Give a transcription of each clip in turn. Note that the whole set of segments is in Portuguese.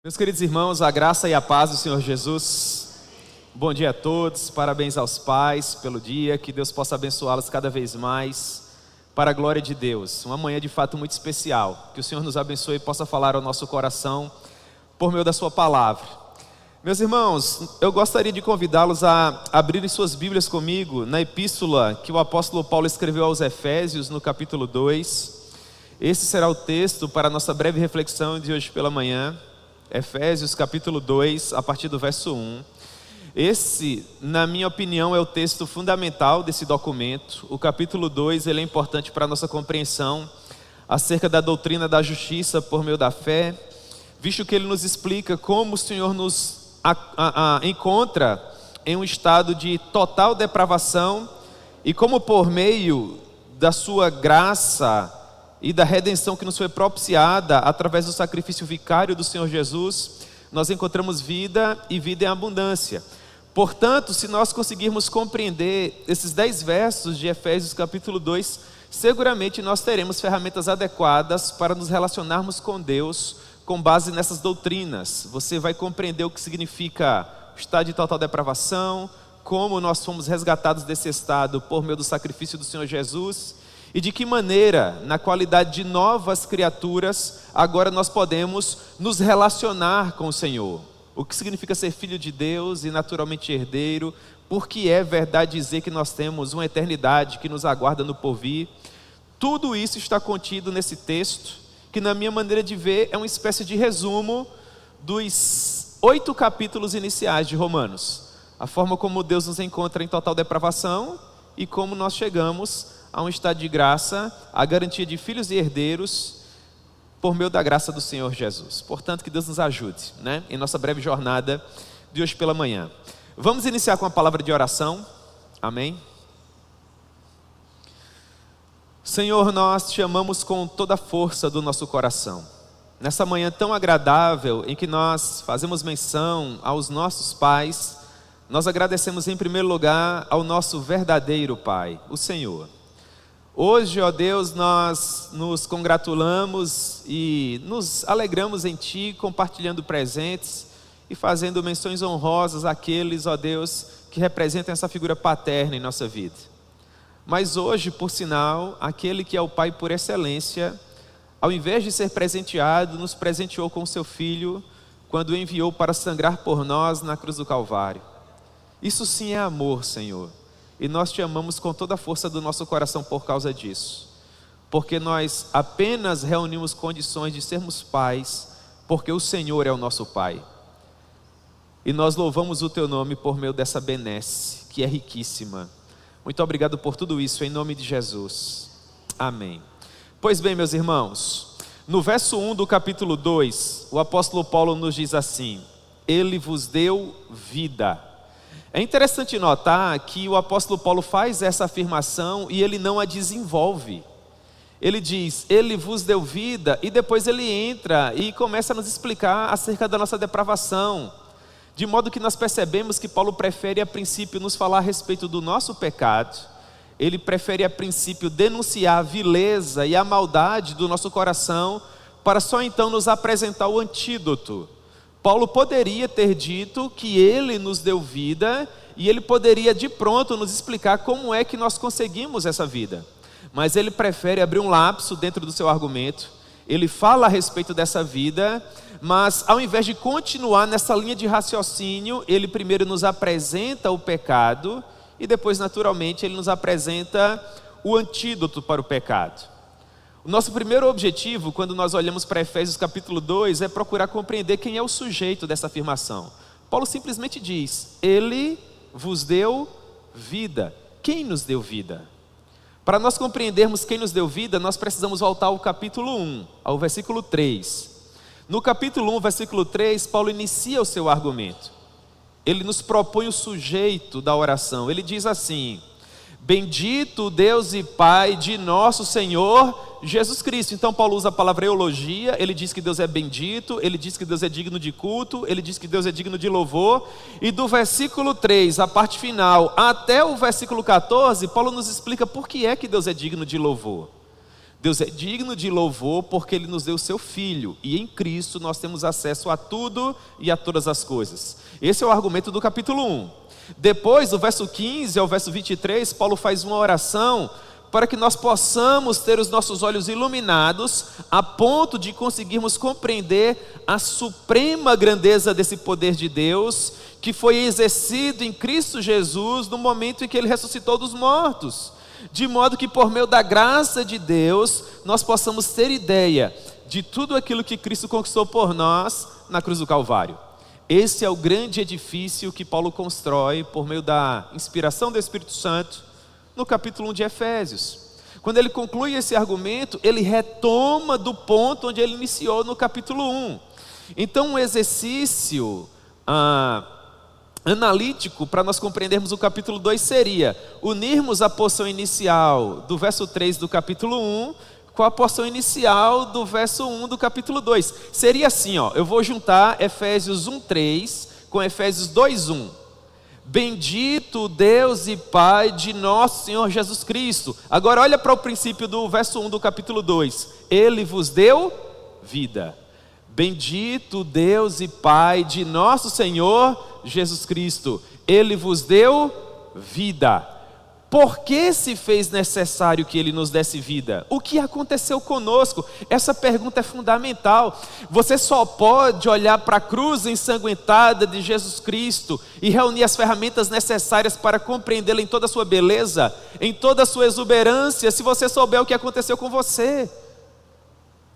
Meus queridos irmãos, a graça e a paz do Senhor Jesus. Bom dia a todos, parabéns aos pais pelo dia, que Deus possa abençoá-los cada vez mais, para a glória de Deus. Uma manhã de fato muito especial, que o Senhor nos abençoe e possa falar ao nosso coração, por meio da sua palavra. Meus irmãos, eu gostaria de convidá-los a abrirem suas Bíblias comigo, na epístola que o apóstolo Paulo escreveu aos Efésios, no capítulo 2. Esse será o texto para a nossa breve reflexão de hoje pela manhã. Efésios capítulo 2, a partir do verso 1. Esse, na minha opinião, é o texto fundamental desse documento. O capítulo 2, ele é importante para a nossa compreensão acerca da doutrina da justiça por meio da fé, visto que ele nos explica como o Senhor nos encontra em um estado de total depravação e como por meio da sua graça e da redenção que nos foi propiciada através do sacrifício vicário do Senhor Jesus, nós encontramos vida e vida em abundância. Portanto, se nós conseguirmos compreender esses 10 versos de Efésios capítulo 2, seguramente nós teremos ferramentas adequadas para nos relacionarmos com Deus com base nessas doutrinas. Você vai compreender o que significa o estado de total depravação, como nós fomos resgatados desse estado por meio do sacrifício do Senhor Jesus, e de que maneira, na qualidade de novas criaturas, agora nós podemos nos relacionar com o Senhor. O que significa ser filho de Deus e naturalmente herdeiro, porque é verdade dizer que nós temos uma eternidade que nos aguarda no porvir. Tudo isso está contido nesse texto, que na minha maneira de ver é uma espécie de resumo dos 8 capítulos iniciais de Romanos. A forma como Deus nos encontra em total depravação e como nós chegamos a um estado de graça, a garantia de filhos e herdeiros por meio da graça do Senhor Jesus. Portanto, que Deus nos ajude, em nossa breve jornada de hoje pela manhã. Vamos iniciar com a palavra de oração. Amém? Senhor, nós te amamos com toda a força do nosso coração. Nessa manhã tão agradável em que nós fazemos menção aos nossos pais, nós agradecemos em primeiro lugar ao nosso verdadeiro Pai, o Senhor. Hoje, ó Deus, nós nos congratulamos e nos alegramos em Ti, compartilhando presentes e fazendo menções honrosas àqueles, ó Deus, que representam essa figura paterna em nossa vida. Mas hoje, por sinal, aquele que é o Pai por excelência, ao invés de ser presenteado, nos presenteou com o Seu Filho, quando o enviou para sangrar por nós na cruz do Calvário. Isso sim é amor, Senhor. E nós te amamos com toda a força do nosso coração por causa disso. Porque nós apenas reunimos condições de sermos pais, porque o Senhor é o nosso Pai. E nós louvamos o Teu nome por meio dessa benesse, que é riquíssima. Muito obrigado por tudo isso, em nome de Jesus. Amém. Pois bem, meus irmãos, no verso 1 do capítulo 2, o apóstolo Paulo nos diz assim: Ele vos deu vida. É interessante notar que o apóstolo Paulo faz essa afirmação e ele não a desenvolve. Ele diz, Ele vos deu vida, e depois ele entra e começa a nos explicar acerca da nossa depravação. De modo que nós percebemos que Paulo prefere a princípio nos falar a respeito do nosso pecado. Ele prefere a princípio denunciar a vileza e a maldade do nosso coração, para só então nos apresentar o antídoto. Paulo poderia ter dito que Ele nos deu vida e ele poderia de pronto nos explicar como é que nós conseguimos essa vida. Mas ele prefere abrir um lapso dentro do seu argumento. Ele fala a respeito dessa vida, mas ao invés de continuar nessa linha de raciocínio, ele primeiro nos apresenta o pecado e depois, naturalmente, ele nos apresenta o antídoto para o pecado. O nosso primeiro objetivo, quando nós olhamos para Efésios capítulo 2, é procurar compreender quem é o sujeito dessa afirmação. Paulo simplesmente diz, Ele vos deu vida. Quem nos deu vida? Para nós compreendermos quem nos deu vida, nós precisamos voltar ao capítulo 1, ao versículo 3. No capítulo 1, versículo 3, Paulo inicia o seu argumento. Ele nos propõe o sujeito da oração. Ele diz assim: Bendito Deus e Pai de nosso Senhor Jesus Cristo. Então Paulo usa a palavra eulogia, ele diz que Deus é bendito, ele diz que Deus é digno de culto, ele diz que Deus é digno de louvor. E do versículo 3, a parte final, até o versículo 14, Paulo nos explica por que é que Deus é digno de louvor. Deus é digno de louvor porque Ele nos deu o seu Filho, e em Cristo nós temos acesso a tudo e a todas as coisas. Esse é o argumento do capítulo 1. Depois, do verso 15 ao verso 23, Paulo faz uma oração para que nós possamos ter os nossos olhos iluminados a ponto de conseguirmos compreender a suprema grandeza desse poder de Deus que foi exercido em Cristo Jesus no momento em que Ele ressuscitou dos mortos, de modo que por meio da graça de Deus nós possamos ter ideia de tudo aquilo que Cristo conquistou por nós na cruz do Calvário. Esse é o grande edifício que Paulo constrói por meio da inspiração do Espírito Santo no capítulo 1 de Efésios. Quando ele conclui esse argumento, ele retoma do ponto onde ele iniciou no capítulo 1. Então, um exercício analítico para nós compreendermos o capítulo 2 seria unirmos a porção inicial do verso 3 do capítulo 1 com a porção inicial do verso 1 do capítulo 2. Seria assim, eu vou juntar Efésios 1:3 com Efésios 2:1. Bendito Deus e Pai de nosso Senhor Jesus Cristo. Agora olha para o princípio do verso 1 do capítulo 2. Ele vos deu vida. Bendito Deus e Pai de nosso Senhor Jesus Cristo. Ele vos deu vida. Por que se fez necessário que Ele nos desse vida? O que aconteceu conosco? Essa pergunta é fundamental. Você só pode olhar para a cruz ensanguentada de Jesus Cristo e reunir as ferramentas necessárias para compreendê-la em toda a sua beleza, em toda a sua exuberância, se você souber o que aconteceu com você.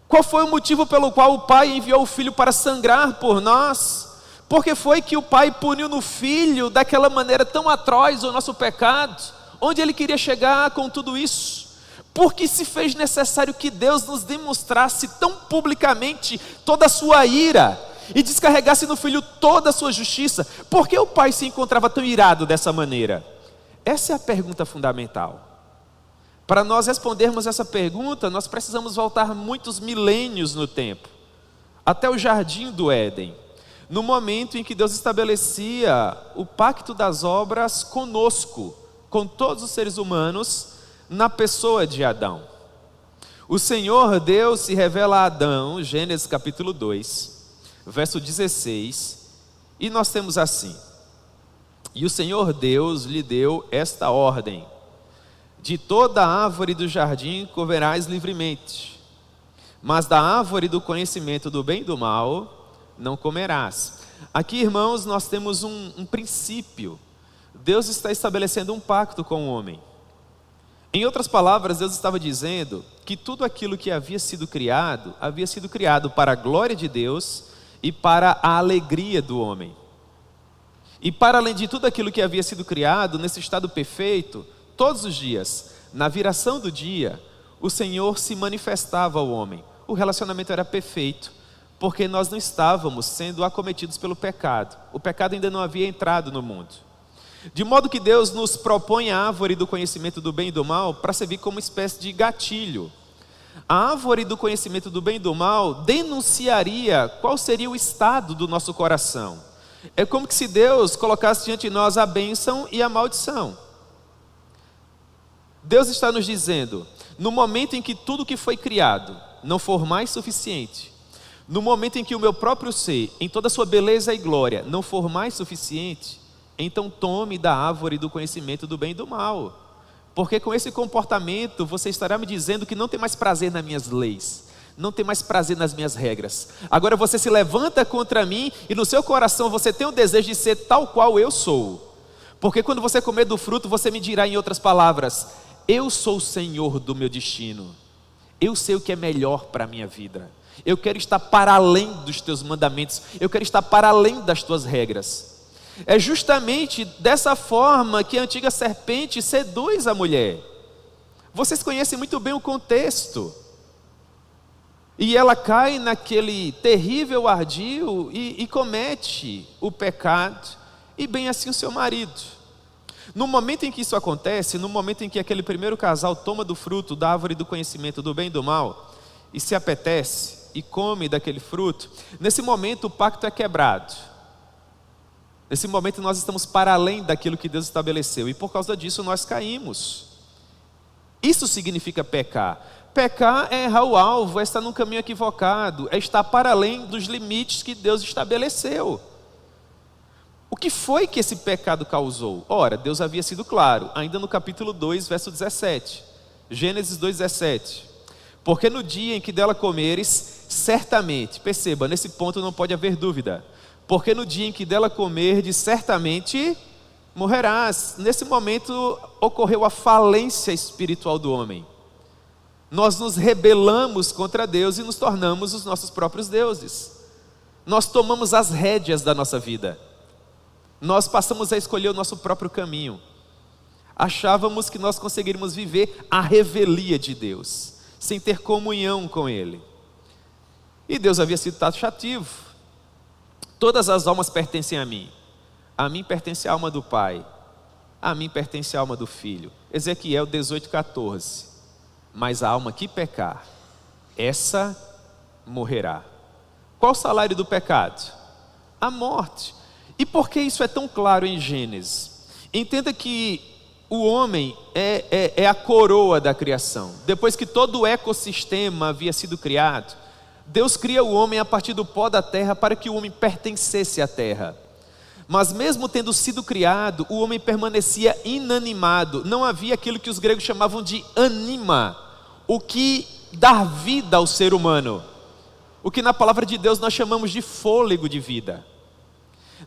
Qual foi o motivo pelo qual o Pai enviou o Filho para sangrar por nós? Porque foi que o Pai puniu no Filho daquela maneira tão atroz o nosso pecado? Onde Ele queria chegar com tudo isso? Porque se fez necessário que Deus nos demonstrasse tão publicamente toda a sua ira e descarregasse no Filho toda a sua justiça. Por que o Pai se encontrava tão irado dessa maneira? Essa é a pergunta fundamental. Para nós respondermos essa pergunta, nós precisamos voltar muitos milênios no tempo, até o jardim do Éden, no momento em que Deus estabelecia o pacto das obras conosco, com todos os seres humanos, na pessoa de Adão. O Senhor Deus se revela a Adão, Gênesis capítulo 2, verso 16, e nós temos assim: e o Senhor Deus lhe deu esta ordem: de toda árvore do jardim comerás livremente, mas da árvore do conhecimento do bem e do mal não comerás. Aqui, irmãos, nós temos um princípio. Deus está estabelecendo um pacto com o homem. Em outras palavras, Deus estava dizendo que tudo aquilo que havia sido criado para a glória de Deus e para a alegria do homem. E para além de tudo aquilo que havia sido criado, nesse estado perfeito, todos os dias, na viração do dia, o Senhor se manifestava ao homem. O relacionamento era perfeito, porque nós não estávamos sendo acometidos pelo pecado. O pecado ainda não havia entrado no mundo. De modo que Deus nos propõe a árvore do conhecimento do bem e do mal para servir como uma espécie de gatilho. A árvore do conhecimento do bem e do mal denunciaria qual seria o estado do nosso coração. É como se Deus colocasse diante de nós a bênção e a maldição. Deus está nos dizendo, no momento em que tudo que foi criado não for mais suficiente, no momento em que o meu próprio ser, em toda a sua beleza e glória, não for mais suficiente, então tome da árvore do conhecimento do bem e do mal. Porque com esse comportamento você estará me dizendo que não tem mais prazer nas minhas leis, não tem mais prazer nas minhas regras. Agora você se levanta contra mim e no seu coração você tem o desejo de ser tal qual eu sou. Porque quando você comer do fruto, você me dirá em outras palavras: eu sou o Senhor do meu destino. Eu sei o que é melhor para a minha vida. Eu quero estar para além dos teus mandamentos. Eu quero estar para além das tuas regras. É justamente dessa forma que a antiga serpente seduz a mulher. Vocês conhecem muito bem o contexto. E ela cai naquele terrível ardil e comete o pecado, e bem assim o seu marido. No momento em que isso acontece, no momento em que aquele primeiro casal toma do fruto da árvore do conhecimento do bem e do mal, e se apetece e come daquele fruto, nesse momento o pacto é quebrado. Nesse momento nós estamos para além daquilo que Deus estabeleceu, e por causa disso nós caímos. Isso significa pecar. Pecar é errar o alvo, é estar num caminho equivocado, é estar para além dos limites que Deus estabeleceu. O que foi que esse pecado causou? Ora, Deus havia sido claro, ainda no capítulo 2, verso 17. Gênesis 2,17. Porque no dia em que dela comeres, certamente, perceba, nesse ponto não pode haver dúvida. Porque no dia em que dela comerdes, certamente morrerás. Nesse momento ocorreu a falência espiritual do homem. Nós nos rebelamos contra Deus e nos tornamos os nossos próprios deuses. Nós tomamos as rédeas da nossa vida. Nós passamos a escolher o nosso próprio caminho. Achávamos que nós conseguiríamos viver a revelia de Deus, sem ter comunhão com Ele. E Deus havia sido taxativo. Todas as almas pertencem a mim. A mim pertence a alma do Pai. A mim pertence a alma do Filho. Ezequiel 18,14. Mas a alma que pecar, essa morrerá. Qual o salário do pecado? A morte. E por que isso é tão claro em Gênesis? Entenda que o homem é a coroa da criação. Depois que todo o ecossistema havia sido criado, Deus cria o homem a partir do pó da terra para que o homem pertencesse à terra. Mas mesmo tendo sido criado, o homem permanecia inanimado. Não havia aquilo que os gregos chamavam de anima, o que dá vida ao ser humano. O que na palavra de Deus nós chamamos de fôlego de vida.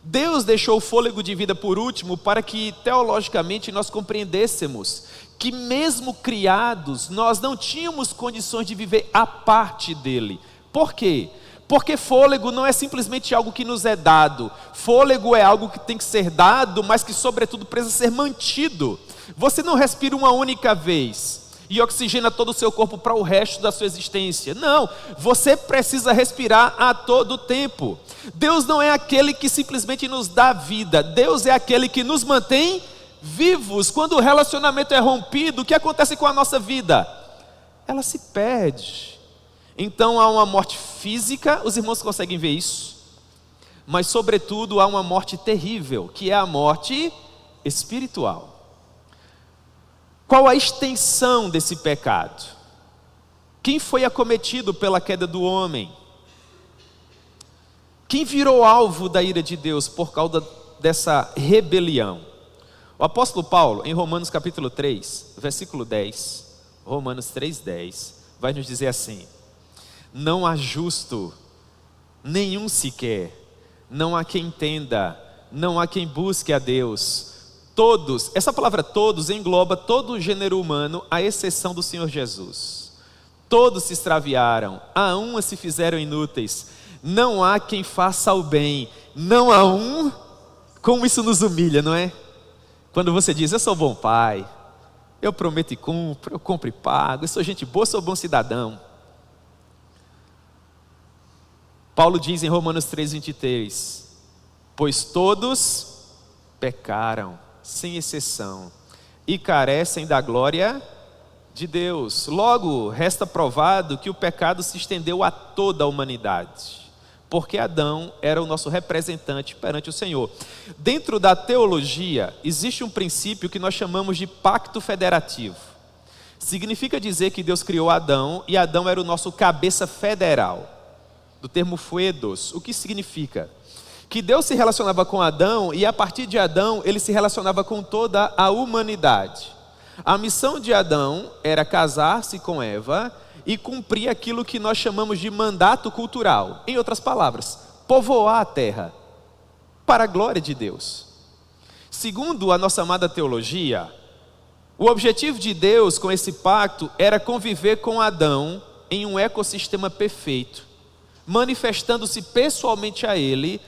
Deus deixou o fôlego de vida por último para que teologicamente nós compreendêssemos que mesmo criados nós não tínhamos condições de viver à parte dele. Por quê? Porque fôlego não é simplesmente algo que nos é dado. Fôlego é algo que tem que ser dado, mas que sobretudo precisa ser mantido. Você não respira uma única vez e oxigena todo o seu corpo para o resto da sua existência. Não, você precisa respirar a todo tempo. Deus não é aquele que simplesmente nos dá vida. Deus é aquele que nos mantém vivos. Quando o relacionamento é rompido, o que acontece com a nossa vida? Ela se perde. Então há uma morte física, os irmãos conseguem ver isso? Mas sobretudo há uma morte terrível, que é a morte espiritual. Qual a extensão desse pecado? Quem foi acometido pela queda do homem? Quem virou alvo da ira de Deus por causa dessa rebelião? O apóstolo Paulo, em Romanos capítulo 3, versículo 10, Romanos 3,10, vai nos dizer assim: não há justo, nenhum sequer, não há quem entenda, não há quem busque a Deus. Todos, essa palavra todos engloba todo o gênero humano, à exceção do Senhor Jesus. Todos se extraviaram, a uma se fizeram inúteis. Não há quem faça o bem, não há um. Como isso nos humilha, não é? Quando você diz, eu sou bom pai, eu prometo e cumpro, eu compro e pago, eu sou gente boa, sou bom cidadão. Paulo diz em Romanos 3,23, pois todos pecaram, sem exceção, e carecem da glória de Deus. Logo, resta provado que o pecado se estendeu a toda a humanidade, porque Adão era o nosso representante perante o Senhor. Dentro da teologia, existe um princípio que nós chamamos de pacto federativo. Significa dizer que Deus criou Adão, e Adão era o nosso cabeça federal, do termo foedos. O que significa? Que Deus se relacionava com Adão, e a partir de Adão, ele se relacionava com toda a humanidade. A missão de Adão era casar-se com Eva e cumprir aquilo que nós chamamos de mandato cultural. Em outras palavras, povoar a terra, para a glória de Deus. Segundo a nossa amada teologia, o objetivo de Deus com esse pacto era conviver com Adão em um ecossistema perfeito, manifestando-se pessoalmente a ele,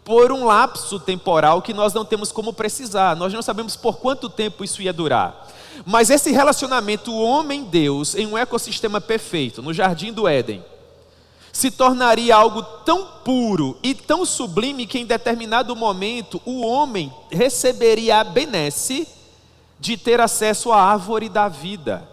por um lapso temporal que nós não temos como precisar. Nós não sabemos por quanto tempo isso ia durar. Mas esse relacionamento, o homem-Deus, em um ecossistema perfeito, no Jardim do Éden, se tornaria algo tão puro e tão sublime que em determinado momento o homem receberia a benesse de ter acesso à árvore da vida.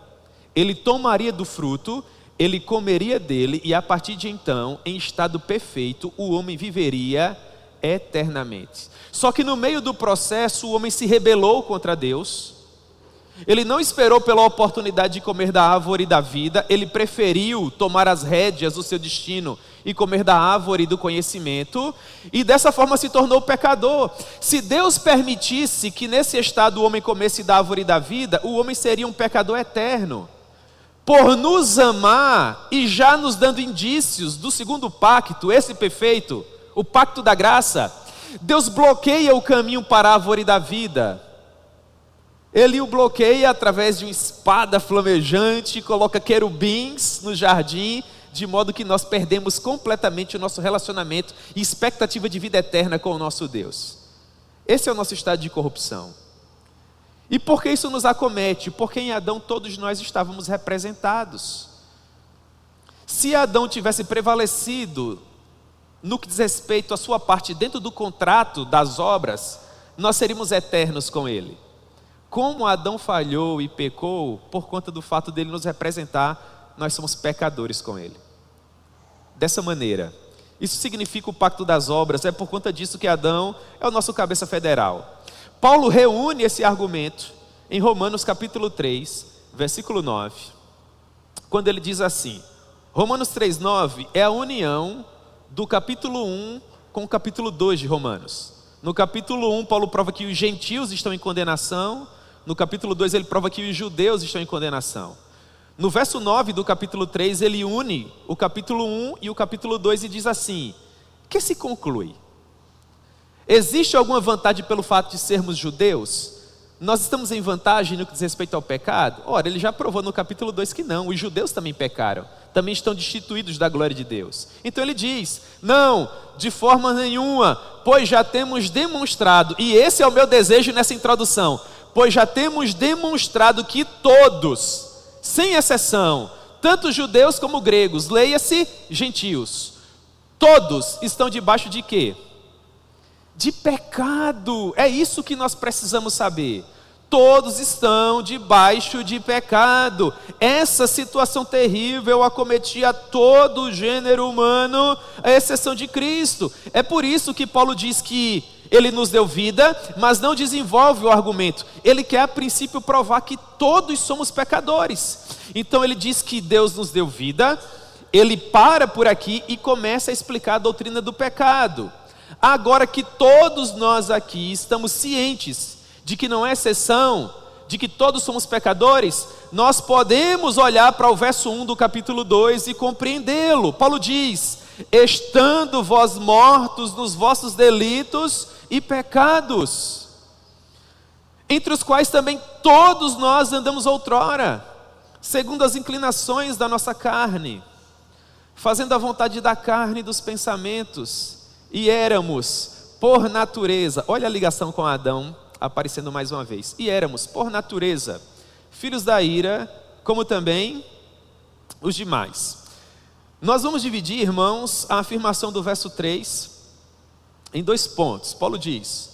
Ele tomaria do fruto, ele comeria dele, e a partir de então, em estado perfeito, o homem viveria eternamente. Só que no meio do processo o homem se rebelou contra Deus, Ele não esperou pela oportunidade de comer da árvore da vida, ele preferiu tomar as rédeas do seu destino e comer da árvore do conhecimento, e dessa forma se tornou pecador. Se Deus permitisse que nesse estado o homem comesse da árvore da vida, o homem seria um pecador eterno. Por nos amar e já nos dando indícios do segundo pacto, esse perfeito, o pacto da graça, Deus bloqueia o caminho para a árvore da vida. Ele o bloqueia através de uma espada flamejante, coloca querubins no jardim, de modo que nós perdemos completamente o nosso relacionamento e expectativa de vida eterna com o nosso Deus. Esse é o nosso estado de corrupção. E por que isso nos acomete? Porque em Adão todos nós estávamos representados. Se Adão tivesse prevalecido no que diz respeito à sua parte dentro do contrato das obras, nós seríamos eternos com ele. Como Adão falhou e pecou, por conta do fato dele nos representar, nós somos pecadores com ele. Dessa maneira, isso significa o pacto das obras, é por conta disso que Adão é o nosso cabeça federal. Paulo reúne esse argumento em Romanos capítulo 3, versículo 9, quando ele diz assim, Romanos 3,9 é a união do capítulo 1 com o capítulo 2 de Romanos. No capítulo 1, Paulo prova que os gentios estão em condenação. No capítulo 2, ele prova que os judeus estão em condenação. No verso 9 do capítulo 3, ele une o capítulo 1 e o capítulo 2 e diz assim: que se conclui? Existe alguma vantagem pelo fato de sermos judeus? Nós estamos em vantagem no que diz respeito ao pecado? Ora, ele já provou no capítulo 2 que não, os judeus também pecaram, também estão destituídos da glória de Deus. Então ele diz, não, de forma nenhuma, pois já temos demonstrado, e esse é o meu desejo nessa introdução, pois já temos demonstrado que todos, sem exceção, tanto judeus como gregos, leia-se gentios, todos estão debaixo de quê? De pecado. É isso que nós precisamos saber. Todos estão debaixo de pecado. Essa situação terrível acometia todo o gênero humano, à exceção de Cristo. É por isso que Paulo diz que ele nos deu vida, mas não desenvolve o argumento. Ele quer a princípio provar que todos somos pecadores. Então ele diz que Deus nos deu vida, ele para por aqui e começa a explicar a doutrina do pecado. Agora que todos nós aqui estamos cientes de que não é exceção, de que todos somos pecadores, nós podemos olhar para o verso 1 do capítulo 2 e compreendê-lo. Paulo diz, estando vós mortos nos vossos delitos e pecados, entre os quais também todos nós andamos outrora, segundo as inclinações da nossa carne, fazendo a vontade da carne e dos pensamentos, e éramos, por natureza, olha a ligação com Adão, aparecendo mais uma vez, e éramos, por natureza, filhos da ira, como também os demais. Nós vamos dividir, irmãos, a afirmação do verso 3 em 2 pontos. Paulo diz,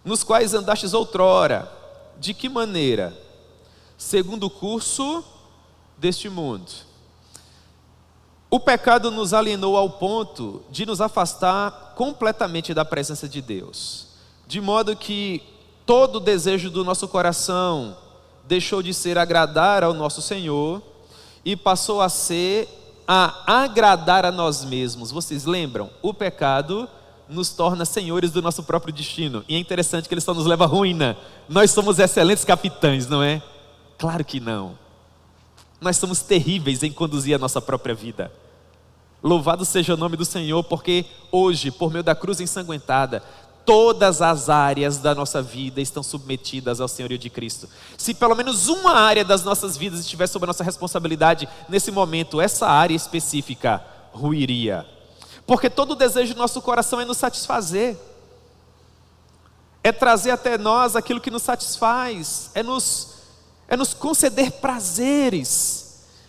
nos quais andastes outrora, de que maneira? Segundo o curso deste mundo. O pecado nos alienou ao ponto de nos afastar completamente da presença de Deus, de modo que todo o desejo do nosso coração deixou de ser agradar ao nosso Senhor e passou a ser a agradar a nós mesmos. Vocês lembram? O pecado nos torna senhores do nosso próprio destino, e é interessante que ele só nos leva à ruína. Nós somos excelentes capitães, não é? Claro que não. Nós somos terríveis em conduzir a nossa própria vida. Louvado seja o nome do Senhor, porque hoje, por meio da cruz ensanguentada, todas as áreas da nossa vida estão submetidas ao senhorio de Cristo. Se pelo menos uma área das nossas vidas estiver sob a nossa responsabilidade, nesse momento, essa área específica ruiria. Porque todo o desejo do nosso coração é nos satisfazer, é trazer até nós aquilo que nos satisfaz, é nos conceder prazeres,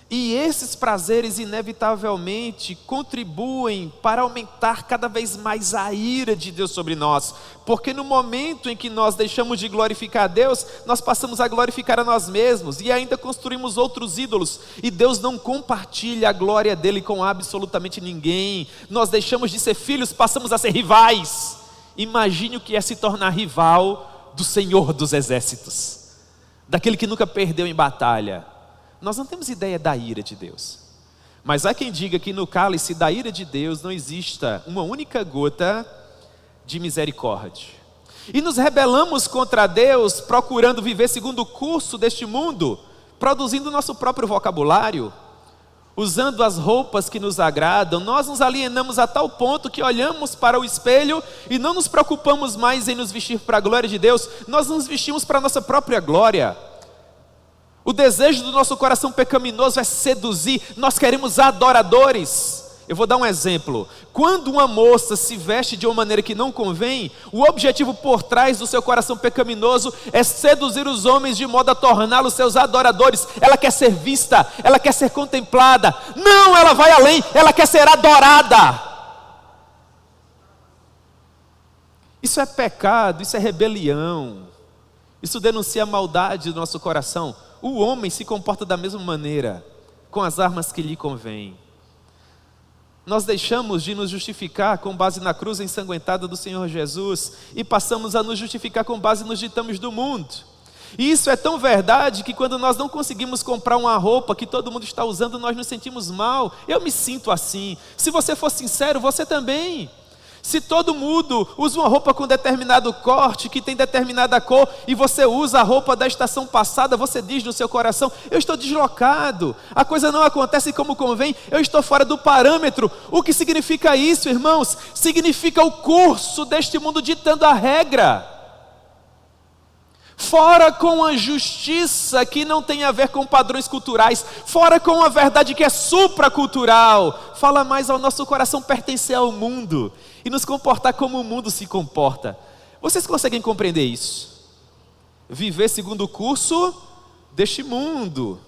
e esses prazeres inevitavelmente contribuem para aumentar cada vez mais a ira de Deus sobre nós, porque no momento em que nós deixamos de glorificar a Deus, nós passamos a glorificar a nós mesmos, e ainda construímos outros ídolos, e Deus não compartilha a glória dele com absolutamente ninguém. Nós deixamos de ser filhos, passamos a ser rivais. Imagine o que é se tornar rival do Senhor dos Exércitos. daquele que nunca perdeu em batalha. Nós não temos ideia da ira de Deus. Mas há quem diga que no cálice da ira de Deus não exista uma única gota de misericórdia. E nos rebelamos contra Deus, procurando viver segundo o curso deste mundo, produzindo nosso próprio vocabulário, usando as roupas que nos agradam. Nós nos alienamos a tal ponto que olhamos para o espelho e não nos preocupamos mais em nos vestir para a glória de Deus, nós nos vestimos para a nossa própria glória. O desejo do nosso coração pecaminoso é seduzir, nós queremos adoradores. Eu vou dar um exemplo. Quando uma moça se veste de uma maneira que não convém, o objetivo por trás do seu coração pecaminoso é seduzir os homens de modo a torná-los seus adoradores. Ela quer ser vista, ela quer ser contemplada. Não, ela vai além, ela quer ser adorada. Isso é pecado, isso é rebelião. Isso denuncia a maldade do nosso coração. O homem se comporta da mesma maneira, com as armas que lhe convêm. Nós deixamos de nos justificar com base na cruz ensanguentada do Senhor Jesus e passamos a nos justificar com base nos ditames do mundo. E isso é tão verdade que quando nós não conseguimos comprar uma roupa que todo mundo está usando, nós nos sentimos mal. Eu me sinto assim. Se você for sincero, você também. Se todo mundo usa uma roupa com determinado corte, que tem determinada cor, e você usa a roupa da estação passada, você diz no seu coração: eu estou deslocado, a coisa não acontece como convém, eu estou fora do parâmetro. O que significa isso, irmãos? Significa o curso deste mundo ditando a regra. Fora com a justiça que não tem a ver com padrões culturais, fora com a verdade que é supracultural. Fala mais ao nosso coração pertencer ao mundo e nos comportar como o mundo se comporta. Vocês conseguem compreender isso? Viver segundo o curso deste mundo,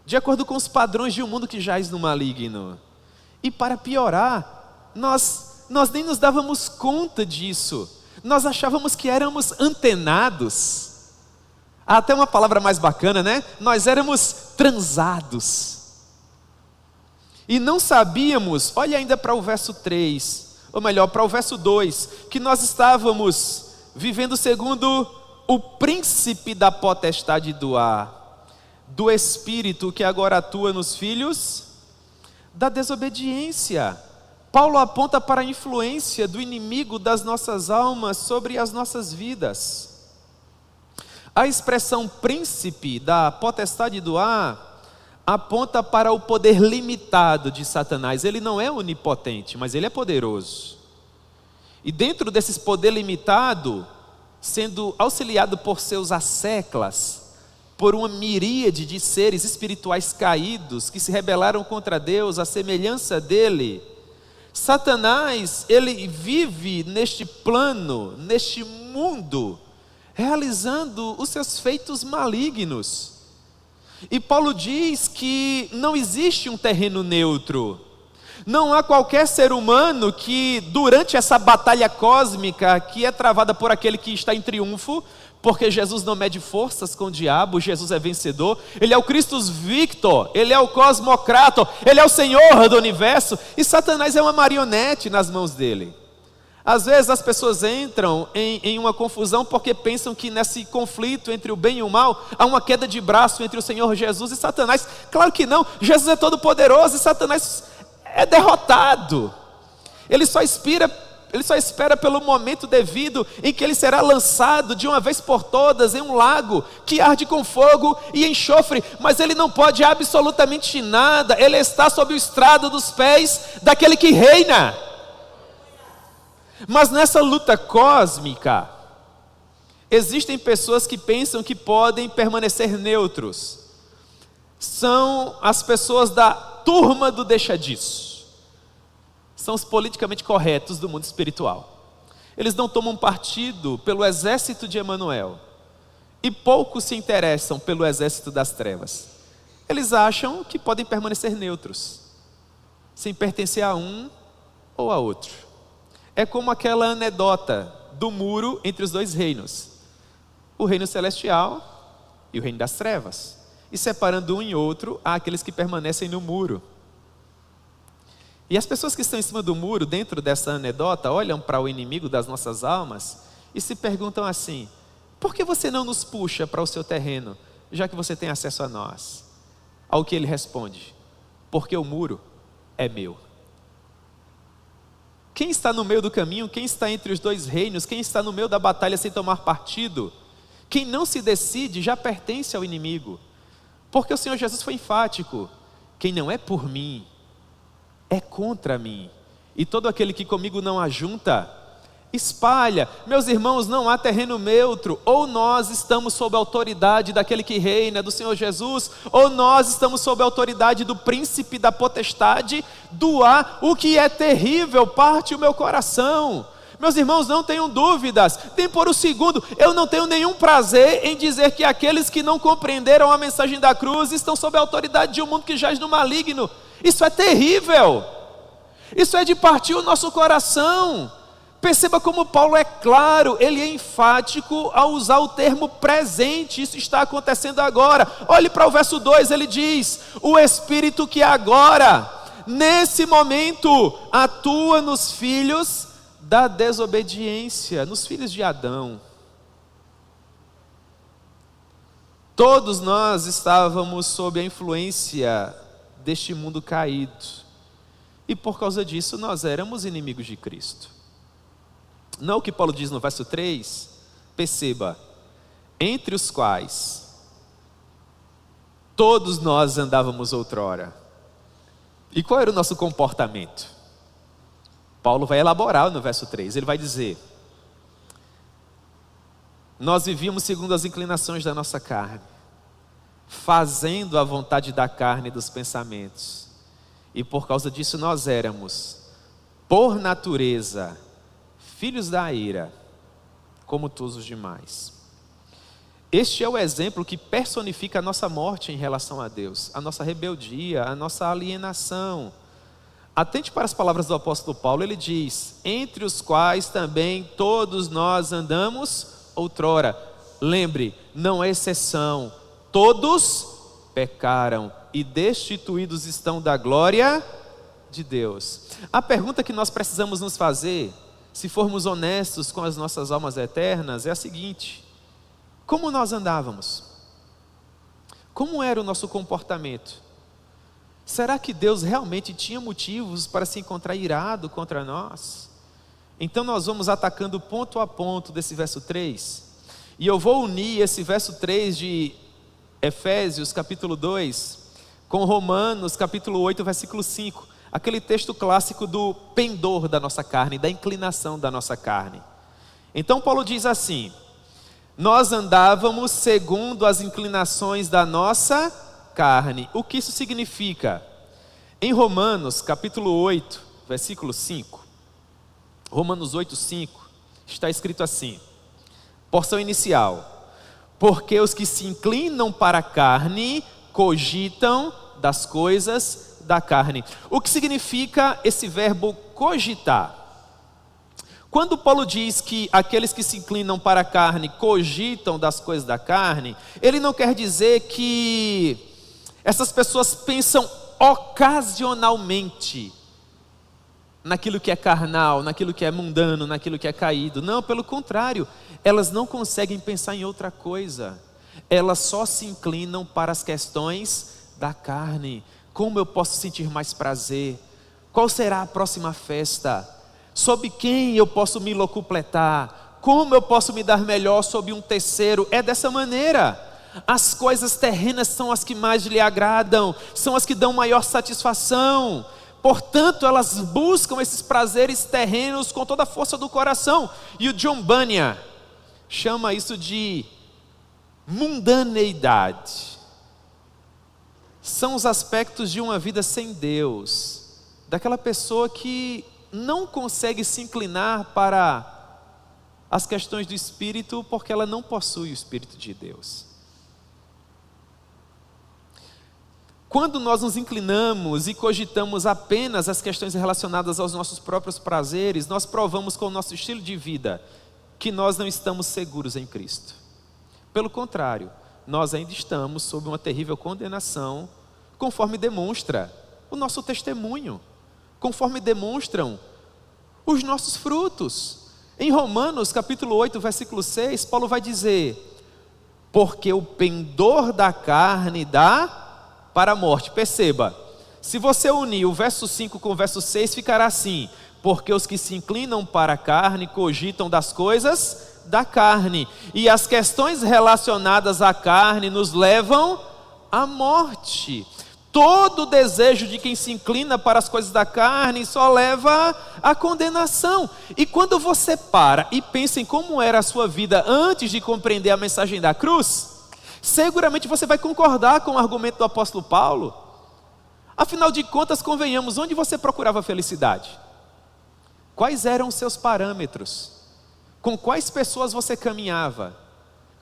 de acordo com os padrões de um mundo que jaz no maligno. E para piorar, nós nem nos dávamos conta disso. Nós achávamos que éramos antenados. Há até uma palavra mais bacana, né? Nós éramos transados. E não sabíamos, olha ainda para o verso 3, ou melhor, para o verso 2, que nós estávamos vivendo segundo o príncipe da potestade do ar, do espírito que agora atua nos filhos da desobediência. Paulo aponta para a influência do inimigo das nossas almas sobre as nossas vidas. A expressão príncipe da potestade do ar aponta para o poder limitado de Satanás. Ele não é onipotente, mas ele é poderoso. E dentro desse poder limitado, sendo auxiliado por seus asseclas, por uma miríade de seres espirituais caídos que se rebelaram contra Deus, à semelhança dele, Satanás, ele vive neste plano, neste mundo, realizando os seus feitos malignos. E Paulo diz que não existe um terreno neutro. Não há qualquer ser humano que, durante essa batalha cósmica que é travada por aquele que está em triunfo, porque Jesus não mede forças com o diabo, Jesus é vencedor, Ele é o Christus Victor, Ele é o Cosmocrator, Ele é o Senhor do universo, e Satanás é uma marionete nas mãos dele. Às vezes as pessoas entram em uma confusão porque pensam que nesse conflito entre o bem e o mal, há uma queda de braço entre o Senhor Jesus e Satanás. Claro que não, Jesus é todo poderoso e Satanás é derrotado. Ele só espera pelo momento devido em que ele será lançado de uma vez por todas em um lago que arde com fogo e enxofre, mas ele não pode absolutamente nada, ele está sob o estrado dos pés daquele que reina. Mas nessa luta cósmica, existem pessoas que pensam que podem permanecer neutros. São as pessoas da turma do deixa disso. São os politicamente corretos do mundo espiritual. Eles não tomam partido pelo exército de Emanuel. E poucos se interessam pelo exército das trevas. Eles acham que podem permanecer neutros, sem pertencer a um ou a outro. É como aquela anedota do muro entre os dois reinos. O reino celestial e o reino das trevas. E separando um e outro, há aqueles que permanecem no muro. E as pessoas que estão em cima do muro, dentro dessa anedota, olham para o inimigo das nossas almas e se perguntam assim: por que você não nos puxa para o seu terreno? já que você tem acesso a nós? Ao que ele responde: porque o muro é meu. Quem está no meio do caminho, quem está entre os dois reinos, quem está no meio da batalha sem tomar partido, quem não se decide já pertence ao inimigo. Porque o Senhor Jesus foi enfático: quem não é por mim, é contra mim. E todo aquele que comigo não ajunta, espalha. Meus irmãos, não há terreno neutro. Ou nós estamos sob a autoridade daquele que reina, do Senhor Jesus, ou nós estamos sob a autoridade do príncipe da potestade do ar. O que é terrível parte o meu coração. Meus irmãos, não tenham dúvidas. Tem por o segundo, eu não tenho nenhum prazer em dizer que aqueles que não compreenderam a mensagem da cruz estão sob a autoridade de um mundo que jaz no maligno. Isso é terrível. Isso é de partir o nosso coração. Perceba como Paulo é claro, ele é enfático ao usar o termo presente. Isso está acontecendo agora. Olhe para o verso 2, ele diz: o Espírito que agora, nesse momento, atua nos filhos da desobediência, nos filhos de Adão. Todos nós estávamos sob a influência deste mundo caído. E por causa disso nós éramos inimigos de Cristo. Não o que Paulo diz no verso 3, perceba: entre os quais todos nós andávamos outrora. E qual era o nosso comportamento? Paulo vai elaborar no verso 3, ele vai dizer: nós vivíamos segundo as inclinações da nossa carne, fazendo a vontade da carne e dos pensamentos. E por causa disso nós éramos, por natureza, filhos da ira, como todos os demais. Este é o exemplo que personifica a nossa morte em relação a Deus, a nossa rebeldia, a nossa alienação. Atente para as palavras do apóstolo Paulo, ele diz: entre os quais também todos nós andamos outrora. Lembre, não é exceção, todos pecaram e destituídos estão da glória de Deus. A pergunta que nós precisamos nos fazer, se formos honestos com as nossas almas eternas, é a seguinte: como nós andávamos? Como era o nosso comportamento? Será que Deus realmente tinha motivos para se encontrar irado contra nós? Então nós vamos atacando ponto a ponto desse verso 3. E eu vou unir esse verso 3 de Efésios capítulo 2 com Romanos capítulo 8 versículo 5. Aquele texto clássico do pendor da nossa carne, da inclinação da nossa carne. Então Paulo diz assim: nós andávamos segundo as inclinações da nossa carne. O que isso significa? Em Romanos capítulo 8 versículo 5, Romanos 8, 5, está escrito assim, porção inicial: porque os que se inclinam para a carne cogitam das coisas da carne. O que significa esse verbo cogitar? Quando Paulo diz que aqueles que se inclinam para a carne cogitam das coisas da carne, ele não quer dizer que essas pessoas pensam ocasionalmente naquilo que é carnal, naquilo que é mundano, naquilo que é caído. Não, pelo contrário, elas não conseguem pensar em outra coisa. Elas só se inclinam para as questões da carne. Como eu posso sentir mais prazer? Qual será a próxima festa? Sob quem eu posso me locupletar? Como eu posso me dar melhor sob um terceiro? É dessa maneira. As coisas terrenas são as que mais lhe agradam, são as que dão maior satisfação. Portanto, elas buscam esses prazeres terrenos com toda a força do coração. E o John Bunyan chama isso de mundaneidade. São os aspectos de uma vida sem Deus, daquela pessoa que não consegue se inclinar para as questões do Espírito, porque ela não possui o Espírito de Deus. Quando nós nos inclinamos e cogitamos apenas as questões relacionadas aos nossos próprios prazeres, nós provamos com o nosso estilo de vida que nós não estamos seguros em Cristo. Pelo contrário, nós ainda estamos sob uma terrível condenação, conforme demonstra o nosso testemunho, conforme demonstram os nossos frutos. Em Romanos capítulo 8, versículo 6, Paulo vai dizer: porque o pendor da carne dá para a morte. Perceba, se você unir o verso 5 com o verso 6, ficará assim: porque os que se inclinam para a carne cogitam das coisas da carne, e as questões relacionadas à carne nos levam à morte. Todo desejo de quem se inclina para as coisas da carne só leva à condenação. E quando você para e pensa em como era a sua vida antes de compreender a mensagem da cruz, seguramente você vai concordar com o argumento do apóstolo Paulo. Afinal de contas, convenhamos, onde você procurava felicidade? Quais eram os seus parâmetros? Com quais pessoas você caminhava?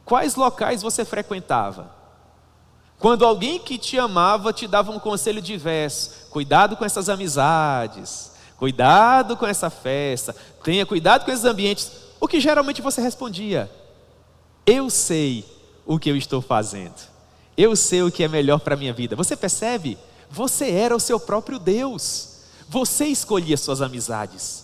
Quais locais você frequentava? Quando alguém que te amava te dava um conselho diverso: cuidado com essas amizades, cuidado com essa festa, tenha cuidado com esses ambientes, o que geralmente você respondia? Eu sei o que eu estou fazendo, eu sei o que é melhor para a minha vida. Você percebe? Você era o seu próprio Deus, você escolhia suas amizades,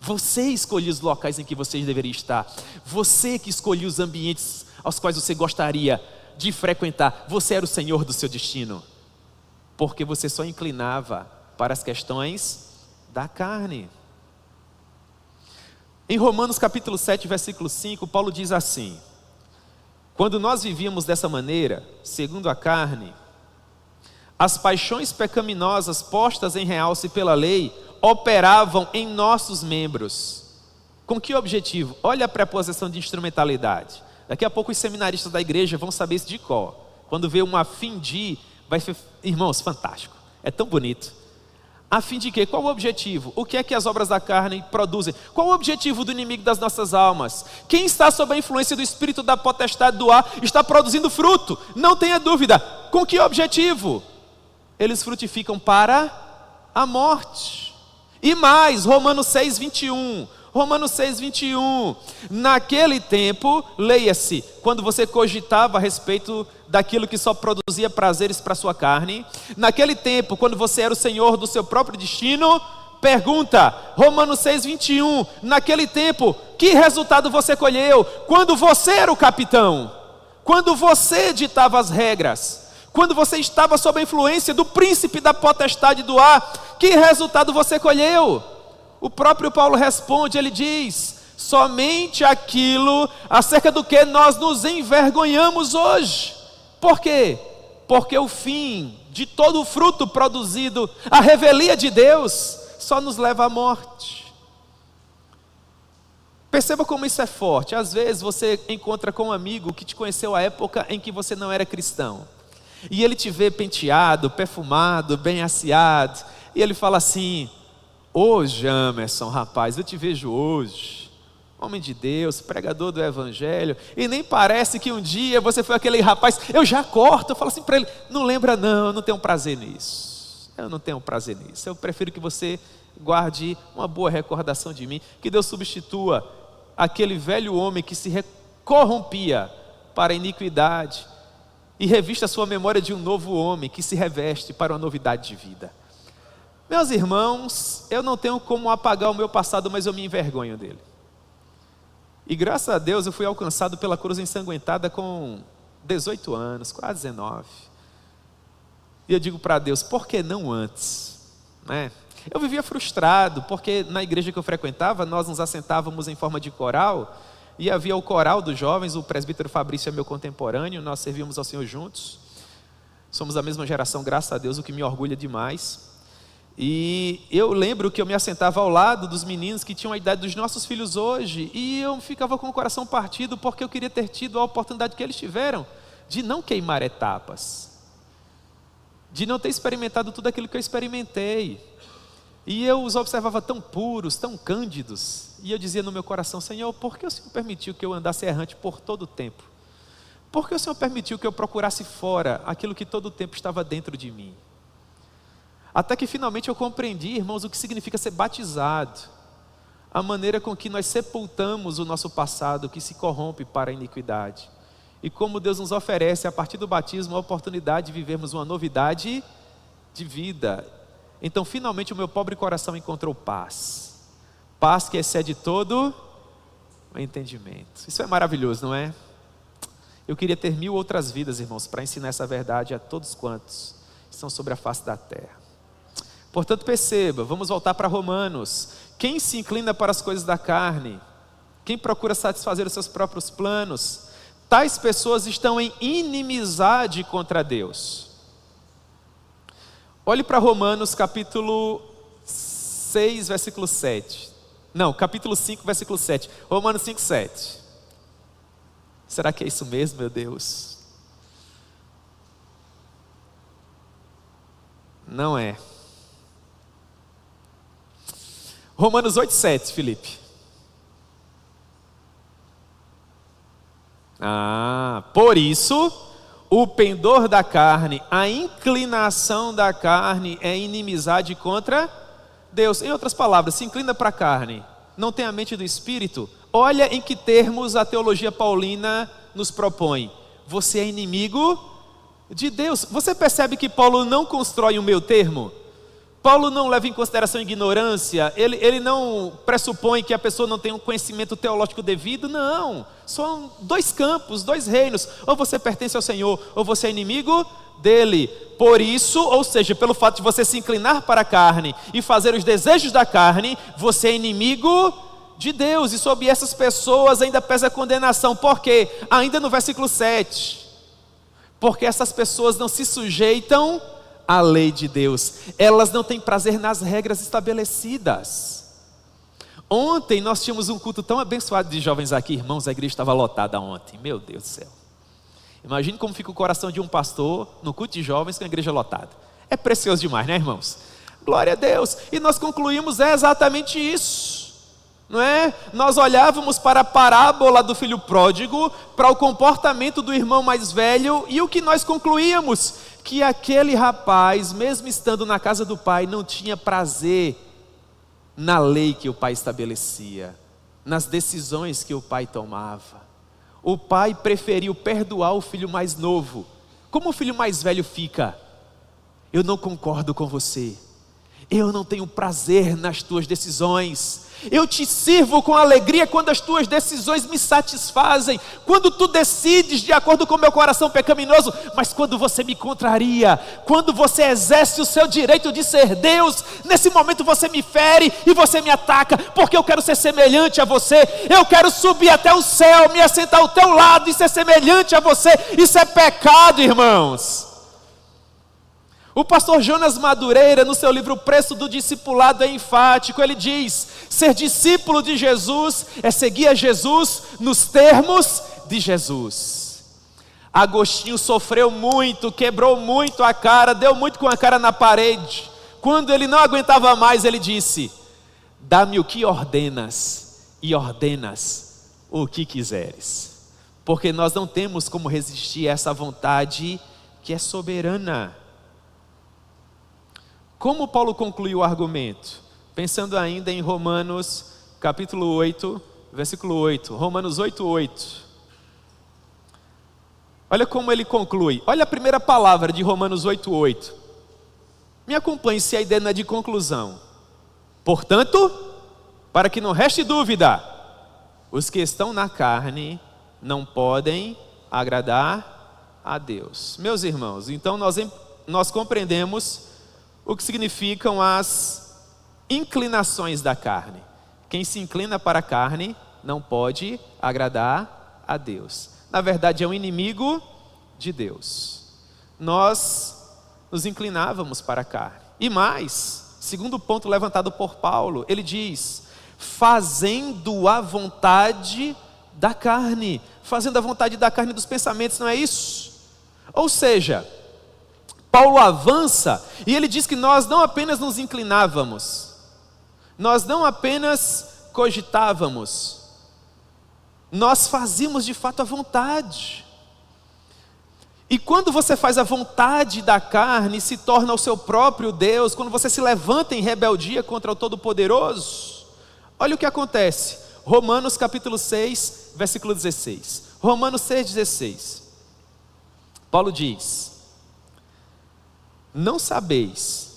você escolhia os locais em que você deveria estar, você que escolhia os ambientes aos quais você gostaria de frequentar. Você era o senhor do seu destino, porque você só inclinava para as questões da carne. Em Romanos capítulo 7, versículo 5, Paulo diz assim: quando nós vivíamos dessa maneira, segundo a carne, as paixões pecaminosas postas em realce pela lei operavam em nossos membros. Com que objetivo? Olha a preposição de instrumentalidade. Daqui a pouco os seminaristas da igreja vão saber isso de cor. Quando vê um a fim de, vai ser, irmãos, fantástico. É tão bonito. A fim de quê? Qual o objetivo? O que é que as obras da carne produzem? Qual o objetivo do inimigo das nossas almas? Quem está sob a influência do espírito da potestade do ar está produzindo fruto, não tenha dúvida. Com que objetivo? Eles frutificam para a morte. E mais, Romanos 6, 21. Romanos 6, 21, naquele tempo, leia-se, quando você cogitava a respeito daquilo que só produzia prazeres para a sua carne, naquele tempo, quando você era o senhor do seu próprio destino, pergunta, Romanos 6, 21, naquele tempo, que resultado você colheu? Quando você era o capitão, quando você ditava as regras, quando você estava sob a influência do príncipe da potestade do ar, que resultado você colheu? O próprio Paulo responde, ele diz: somente aquilo acerca do que nós nos envergonhamos hoje. Por quê? Porque o fim de todo o fruto produzido, a revelia de Deus, só nos leva à morte. Perceba como isso é forte. Às vezes você encontra com um amigo que te conheceu à época em que você não era cristão, e ele te vê penteado, perfumado, bem asseado, e ele fala assim: hoje, Emerson, rapaz, eu te vejo hoje, homem de Deus, pregador do evangelho, e nem parece que um dia você foi aquele rapaz. Eu já corto, eu falo assim para ele: não lembra não, eu não tenho prazer nisso, eu não tenho prazer nisso, eu prefiro que você guarde uma boa recordação de mim, que Deus substitua aquele velho homem que se corrompia para a iniquidade, e revista a sua memória de um novo homem que se reveste para uma novidade de vida. Meus irmãos, eu não tenho como apagar o meu passado, mas eu me envergonho dele. E graças a Deus eu fui alcançado pela cruz ensanguentada com 18 anos, quase 19. E eu digo para Deus: por que não antes? Né? Eu vivia frustrado, porque na igreja que eu frequentava, nós nos assentávamos em forma de coral, e havia o coral dos jovens, o presbítero Fabrício é meu contemporâneo, nós servíamos ao Senhor juntos. Somos da mesma geração, graças a Deus, o que me orgulha demais. E eu lembro que eu me assentava ao lado dos meninos que tinham a idade dos nossos filhos hoje, e eu ficava com o coração partido, porque eu queria ter tido a oportunidade que eles tiveram, de não queimar etapas, de não ter experimentado tudo aquilo que eu experimentei. E eu os observava tão puros, tão cândidos, e eu dizia no meu coração: Senhor, por que o Senhor permitiu que eu andasse errante por todo o tempo? Por que o Senhor permitiu que eu procurasse fora aquilo que todo o tempo estava dentro de mim? Até que finalmente eu compreendi, irmãos, o que significa ser batizado, a maneira com que nós sepultamos o nosso passado que se corrompe para a iniquidade, e como Deus nos oferece a partir do batismo a oportunidade de vivermos uma novidade de vida. Então finalmente o meu pobre coração encontrou paz, paz que excede todo o entendimento. Isso é maravilhoso, não é? Eu queria ter 1000 outras vidas, irmãos, para ensinar essa verdade a todos quantos estão sobre a face da terra. Portanto, perceba, vamos voltar para Romanos. Quem se inclina para as coisas da carne, quem procura satisfazer os seus próprios planos, tais pessoas estão em inimizade contra Deus. Olhe para Romanos capítulo 6, versículo 7. Não, capítulo 5, versículo 7. Romanos 5, 7. Será que é isso mesmo, meu Deus? Não é. Romanos 8, 7, Felipe. Por isso, o pendor da carne, a inclinação da carne é inimizade contra Deus. Em outras palavras, se inclina para a carne, não tem a mente do Espírito. Olha em que termos a teologia paulina nos propõe. Você é inimigo de Deus. Você percebe que Paulo não constrói um meio termo? Paulo não leva em consideração ignorância, ele não pressupõe que a pessoa não tem um conhecimento teológico devido, não. São 2 campos, 2 reinos. Ou você pertence ao Senhor, ou você é inimigo dele. Por isso, ou seja, pelo fato de você se inclinar para a carne e fazer os desejos da carne, você é inimigo de Deus. E sobre essas pessoas ainda pesa a condenação. Por quê? Ainda no versículo 7. Porque essas pessoas não se sujeitam à lei de Deus. Elas não têm prazer nas regras estabelecidas. Ontem nós tínhamos um culto tão abençoado de jovens aqui, irmãos, a igreja estava lotada ontem. Meu Deus do céu. Imagine como fica o coração de um pastor no culto de jovens com a igreja lotada. É precioso demais, né, irmãos? Glória a Deus. E nós concluímos exatamente isso, não é? Nós olhávamos para a parábola do filho pródigo, para o comportamento do irmão mais velho, e o que nós concluíamos? Que aquele rapaz, mesmo estando na casa do pai, não tinha prazer na lei que o pai estabelecia, nas decisões que o pai tomava. O pai preferiu perdoar o filho mais novo. Como o filho mais velho fica? Eu não concordo com você. Eu não tenho prazer nas tuas decisões. Eu te sirvo com alegria quando as tuas decisões me satisfazem, quando tu decides de acordo com o meu coração pecaminoso, mas quando você me contraria, quando você exerce o seu direito de ser Deus, nesse momento você me fere e você me ataca, porque eu quero ser semelhante a você. Eu quero subir até o céu, me assentar ao teu lado e ser semelhante a você. Isso é pecado, irmãos. O pastor Jonas Madureira, no seu livro O Preço do Discipulado, é enfático. Ele diz: ser discípulo de Jesus é seguir a Jesus nos termos de Jesus. Agostinho sofreu muito, quebrou muito a cara, deu muito com a cara na parede. Quando ele não aguentava mais, ele disse: dá-me o que ordenas, e ordenas o que quiseres. Porque nós não temos como resistir a essa vontade que é soberana. Como Paulo concluiu o argumento? Pensando ainda em Romanos capítulo 8, versículo 8. Romanos 8, 8. Olha como ele conclui. Olha a primeira palavra de Romanos 8, 8. Me acompanhe se a ideia não é de conclusão. Portanto, para que não reste dúvida, os que estão na carne não podem agradar a Deus. Meus irmãos, então nós compreendemos o que significam as inclinações da carne. Quem se inclina para a carne não pode agradar a Deus. Na verdade, é um inimigo de Deus. Nós nos inclinávamos para a carne. E mais, segundo ponto levantado por Paulo, ele diz: fazendo a vontade da carne. Fazendo a vontade da carne dos pensamentos, não é isso? Ou seja, Paulo avança e ele diz que nós não apenas nos inclinávamos, nós não apenas cogitávamos, nós fazíamos de fato a vontade. E quando você faz a vontade da carne, se torna o seu próprio Deus, quando você se levanta em rebeldia contra o Todo-Poderoso, olha o que acontece. Romanos capítulo 6, versículo 16. Romanos 6, 16. Paulo diz: não sabeis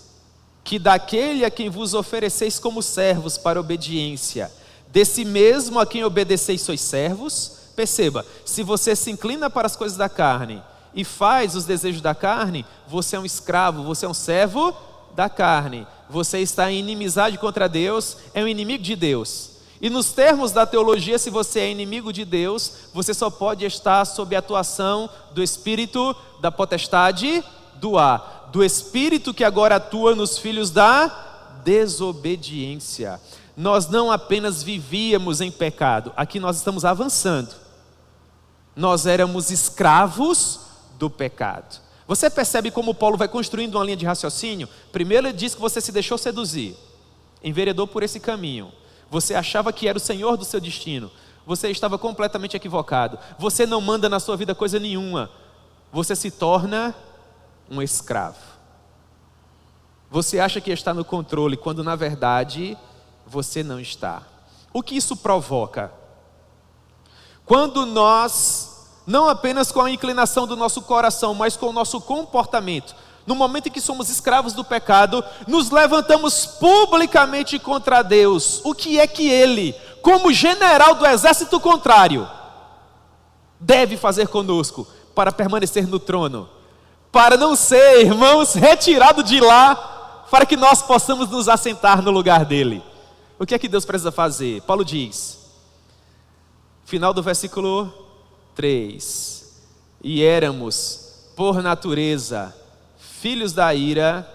que daquele a quem vos ofereceis como servos para obediência, desse mesmo a quem obedeceis sois servos, Perceba, se você se inclina para as coisas da carne e faz os desejos da carne, você é um escravo, você é um servo da carne. Você está em inimizade contra Deus, é um inimigo de Deus. E nos termos da teologia, se você é inimigo de Deus, você só pode estar sob a atuação do espírito da potestade do ar, do espírito que agora atua nos filhos da desobediência. Nós não apenas vivíamos em pecado, aqui nós estamos avançando. Nós éramos escravos do pecado. Você percebe como Paulo vai construindo uma linha de raciocínio? Primeiro ele diz que você se deixou seduzir, enveredou por esse caminho. Você achava que era o Senhor do seu destino. Você estava completamente equivocado. Você não manda na sua vida coisa nenhuma. Você se torna um escravo. Você acha que está no controle, quando na verdade você não está. O que isso provoca? Quando nós, não apenas com a inclinação do nosso coração, mas com o nosso comportamento, no momento em que somos escravos do pecado, nos levantamos publicamente contra Deus. O que é que Ele, como general do exército contrário, deve fazer conosco para permanecer no trono? Para não ser, irmãos, retirado de lá, para que nós possamos nos assentar no lugar dele. O que é que Deus precisa fazer? Paulo diz, final do versículo 3: e éramos, por natureza, filhos da ira,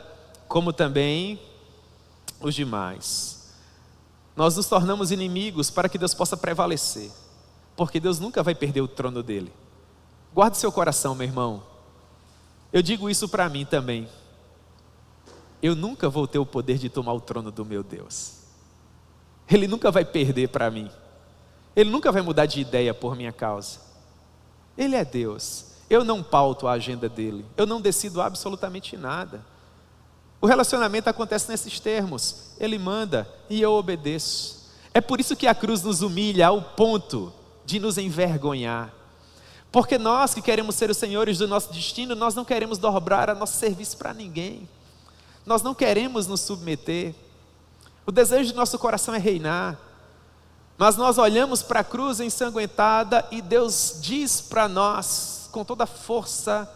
como também os demais. Nós nos tornamos inimigos para que Deus possa prevalecer, porque Deus nunca vai perder o trono dele. Guarde seu coração, meu irmão. Eu digo isso para mim também. Eu nunca vou ter o poder de tomar o trono do meu Deus. Ele nunca vai perder para mim. Ele nunca vai mudar de ideia por minha causa. Ele é Deus. Eu não pauto a agenda dele. Eu não decido absolutamente nada. O relacionamento acontece nesses termos. Ele manda e eu obedeço. É por isso que a cruz nos humilha ao ponto de nos envergonhar. Porque nós que queremos ser os senhores do nosso destino, nós não queremos dobrar a nosso serviço para ninguém. Nós não queremos nos submeter. O desejo do nosso coração é reinar. Mas nós olhamos para a cruz ensanguentada e Deus diz para nós, com toda a força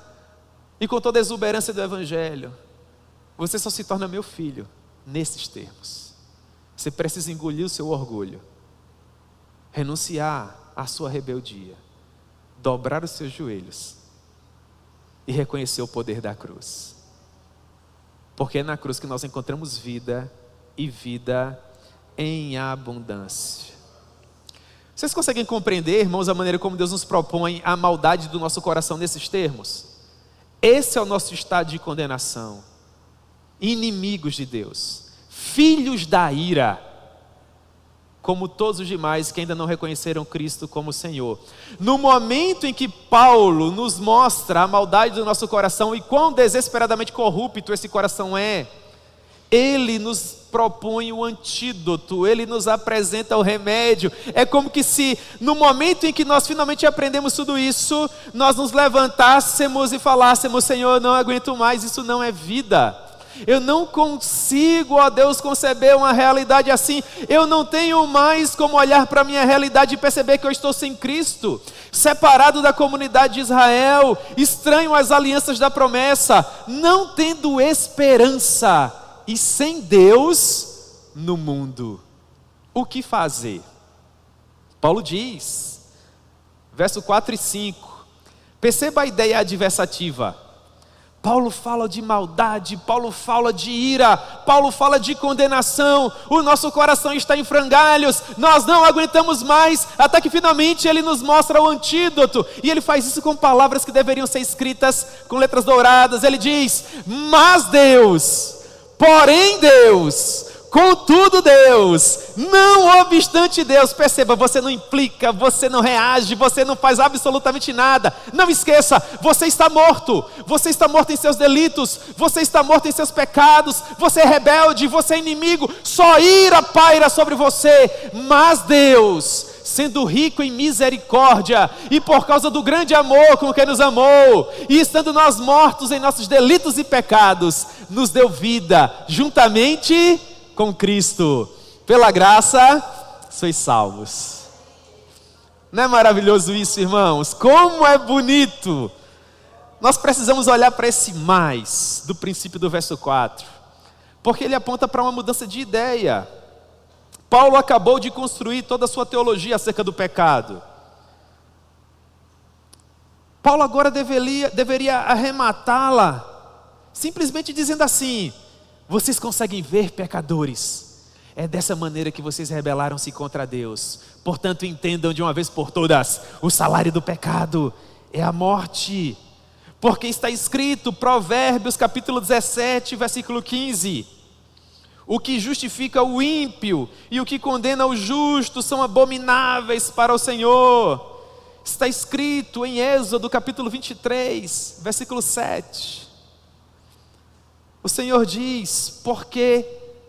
e com toda a exuberância do Evangelho: você só se torna meu filho nesses termos. Você precisa engolir o seu orgulho, renunciar à sua rebeldia, dobrar os seus joelhos e reconhecer o poder da cruz. Porque é na cruz que nós encontramos vida e vida em abundância. Vocês conseguem compreender, irmãos, a maneira como Deus nos propõe a maldade do nosso coração nesses termos? Esse é o nosso estado de condenação. Inimigos de Deus, filhos da ira, como todos os demais que ainda não reconheceram Cristo como Senhor. No momento em que Paulo nos mostra a maldade do nosso coração e quão desesperadamente corrupto esse coração é, ele nos propõe o antídoto, ele nos apresenta o remédio. É como que se no momento em que nós finalmente aprendemos tudo isso, nós nos levantássemos e falássemos: Senhor, eu não aguento mais, isso não é vida. Eu não consigo, ó Deus, conceber uma realidade assim. Eu não tenho mais como olhar para a minha realidade e perceber que eu estou sem Cristo, separado da comunidade de Israel, estranho às alianças da promessa, não tendo esperança e sem Deus no mundo. O que fazer? Paulo diz, verso 4 e 5, perceba a ideia adversativa. Paulo fala de maldade, Paulo fala de ira, Paulo fala de condenação. O nosso coração está em frangalhos, nós não aguentamos mais, até que finalmente ele nos mostra o antídoto. E ele faz isso com palavras que deveriam ser escritas com letras douradas. Ele diz: mas Deus, porém Deus, contudo Deus, não obstante Deus. Perceba, você não implica, você não reage, você não faz absolutamente nada. Não esqueça, você está morto em seus delitos, você está morto em seus pecados, você é rebelde, você é inimigo, só ira paira sobre você. Mas Deus, sendo rico em misericórdia, e por causa do grande amor com que nos amou, e estando nós mortos em nossos delitos e pecados, nos deu vida juntamente com Cristo. Pela graça sois salvos. Não é maravilhoso isso, irmãos? Como é bonito! Nós precisamos olhar para esse mais do princípio do verso 4, porque ele aponta para uma mudança de ideia. Paulo acabou de construir toda a sua teologia acerca do pecado. Paulo agora deveria arrematá-la, simplesmente dizendo assim: vocês conseguem ver, pecadores? É dessa maneira que vocês rebelaram-se contra Deus. Portanto, entendam de uma vez por todas: o salário do pecado é a morte. Porque está escrito, Provérbios capítulo 17, versículo 15: o que justifica o ímpio e o que condena o justo são abomináveis para o Senhor. Está escrito em Êxodo capítulo 23, versículo 7. O Senhor diz: porque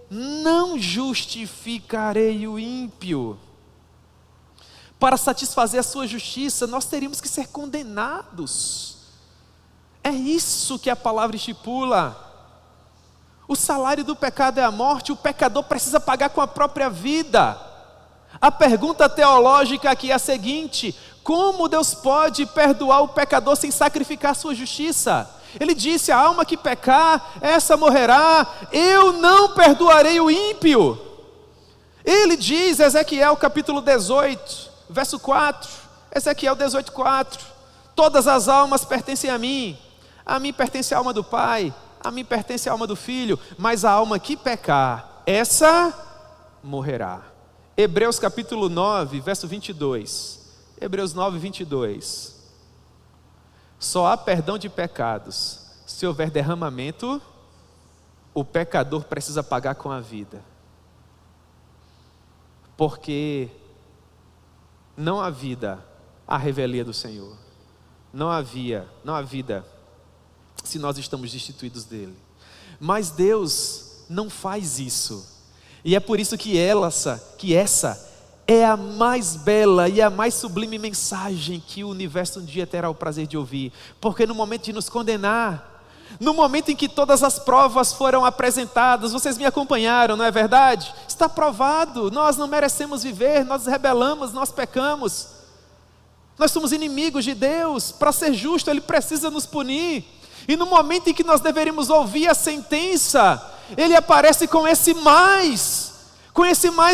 não justificarei o ímpio. Para satisfazer a sua justiça, nós teríamos que ser condenados. É isso que a palavra estipula. O salário do pecado é a morte. O pecador precisa pagar com a própria vida. A pergunta teológica aqui é a seguinte: como Deus pode perdoar o pecador sem sacrificar a sua justiça? Ele disse: a alma que pecar, essa morrerá. Eu não perdoarei o ímpio. Ele diz, Ezequiel capítulo 18, verso 4, Ezequiel 18, 4: todas as almas pertencem a mim pertence a alma do Pai, a mim pertence a alma do Filho, mas a alma que pecar, essa morrerá. Hebreus capítulo 9, verso 22, Hebreus 9, 22: só há perdão de pecados se houver derramamento. O pecador precisa pagar com a vida, porque não há vida à revelia do Senhor. Não há vida se nós estamos destituídos dele. Mas Deus não faz isso. E é por isso que essa é a mais bela e a mais sublime mensagem que o universo um dia terá o prazer de ouvir. Porque no momento de nos condenar, no momento em que todas as provas foram apresentadas, vocês me acompanharam, não é verdade? Está provado, nós não merecemos viver, nós rebelamos, nós pecamos. Nós somos inimigos de Deus. Para ser justo, Ele precisa nos punir. E no momento em que nós deveríamos ouvir a sentença, Ele aparece com esse mais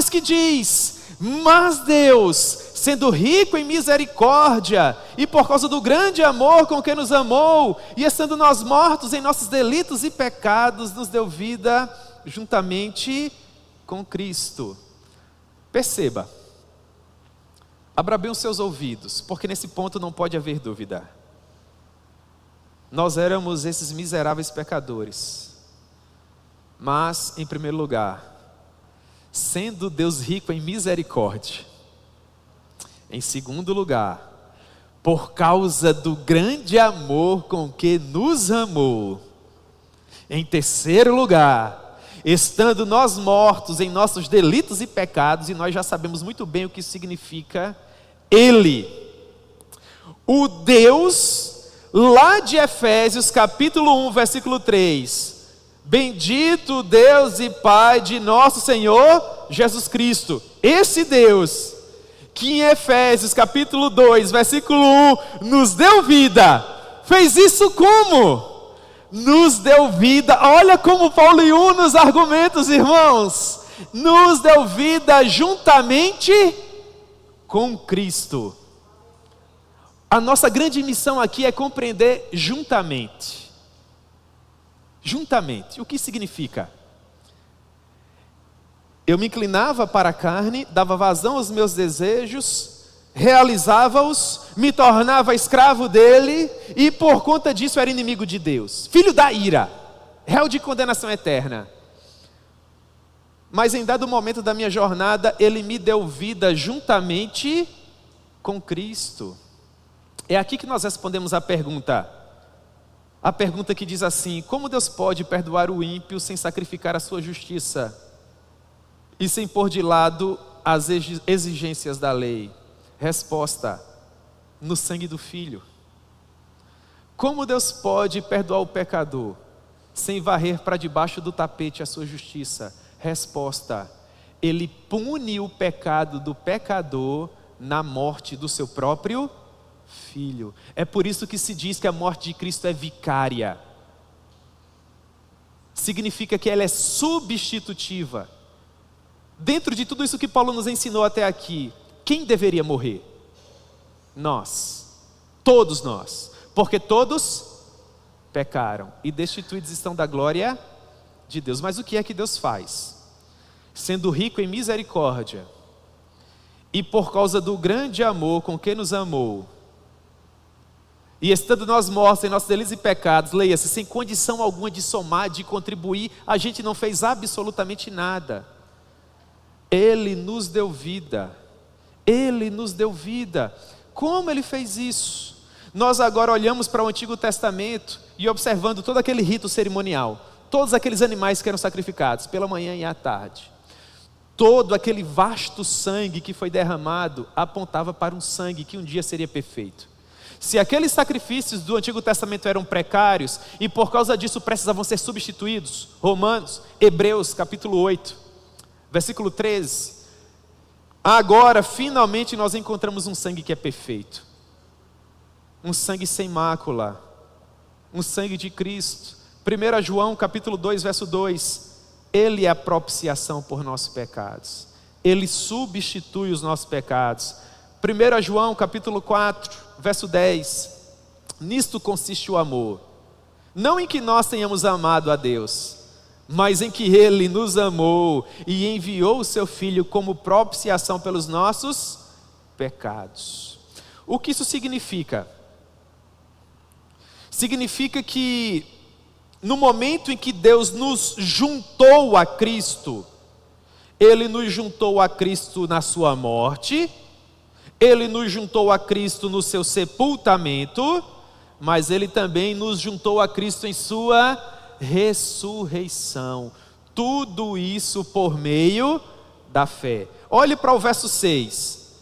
que diz: mas Deus, sendo rico em misericórdia, e por causa do grande amor com que nos amou, e estando nós mortos em nossos delitos e pecados, nos deu vida juntamente com Cristo. Perceba, abra bem os seus ouvidos, porque nesse ponto não pode haver dúvida. Nós éramos esses miseráveis pecadores, mas, em primeiro lugar, sendo Deus rico em misericórdia. Em segundo lugar, por causa do grande amor com que nos amou. Em terceiro lugar, estando nós mortos em nossos delitos e pecados, e nós já sabemos muito bem o que isso significa, Ele, o Deus lá de Efésios capítulo 1, versículo 3, bendito Deus e Pai de nosso Senhor Jesus Cristo. Esse Deus que em Efésios capítulo 2, versículo 1, nos deu vida, fez isso como? Nos deu vida. Olha como Paulo une os argumentos, irmãos. Nos deu vida juntamente com Cristo. A nossa grande missão aqui é compreender juntamente. Juntamente, o que significa? Eu me inclinava para a carne, dava vazão aos meus desejos, realizava-os, me tornava escravo dele, e por conta disso era inimigo de Deus, filho da ira, réu de condenação eterna. Mas em dado momento da minha jornada, Ele me deu vida juntamente com Cristo. É aqui que nós respondemos a pergunta que diz assim: como Deus pode perdoar o ímpio sem sacrificar a sua justiça e sem pôr de lado as exigências da lei? Resposta: no sangue do Filho. Como Deus pode perdoar o pecador sem varrer para debaixo do tapete a sua justiça? Resposta: Ele pune o pecado do pecador Na morte do seu próprio Filho. É por isso que se diz que a morte de Cristo é vicária. Significa que ela é substitutiva. Dentro de tudo isso que Paulo nos ensinou até aqui, quem deveria morrer? Nós. Todos nós. Porque todos pecaram e destituídos estão da glória de Deus. Mas o que é que Deus faz? Sendo rico em misericórdia e por causa do grande amor com que nos amou, e estando nós mortos em nossos delitos e pecados, leia-se, sem condição alguma de somar, de contribuir, a gente não fez absolutamente nada. Ele nos deu vida. Ele nos deu vida. Como Ele fez isso? Nós agora olhamos para o Antigo Testamento e observando todo aquele rito cerimonial, todos aqueles animais que eram sacrificados pela manhã e à tarde, todo aquele vasto sangue que foi derramado apontava para um sangue que um dia seria perfeito. Se aqueles sacrifícios do Antigo Testamento eram precários e por causa disso precisavam ser substituídos, Hebreus capítulo 8, versículo 13, agora finalmente nós encontramos um sangue que é perfeito, um sangue sem mácula, um sangue de Cristo. 1 João capítulo 2, verso 2, Ele é a propiciação por nossos pecados, Ele substitui os nossos pecados. 1 João capítulo 4, verso 10, nisto consiste o amor, não em que nós tenhamos amado a Deus, mas em que Ele nos amou e enviou o seu Filho como propiciação pelos nossos pecados. O que isso significa? Significa que no momento em que Deus nos juntou a Cristo, Ele nos juntou a Cristo na sua morte, Ele nos juntou a Cristo no seu sepultamento, mas Ele também nos juntou a Cristo em sua ressurreição. Tudo isso por meio da fé. Olhe para o verso 6.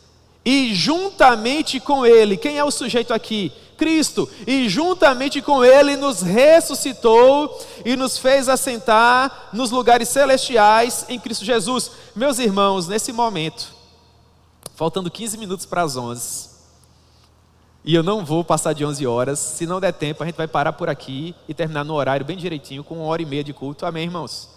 E juntamente com Ele, quem é o sujeito aqui? Cristo. E juntamente com Ele nos ressuscitou e nos fez assentar nos lugares celestiais em Cristo Jesus. Meus irmãos, nesse momento, faltando 15 minutos para as 11, e eu não vou passar de 11 horas, se não der tempo a gente vai parar por aqui e terminar no horário bem direitinho, com 1h30 de culto, amém, irmãos?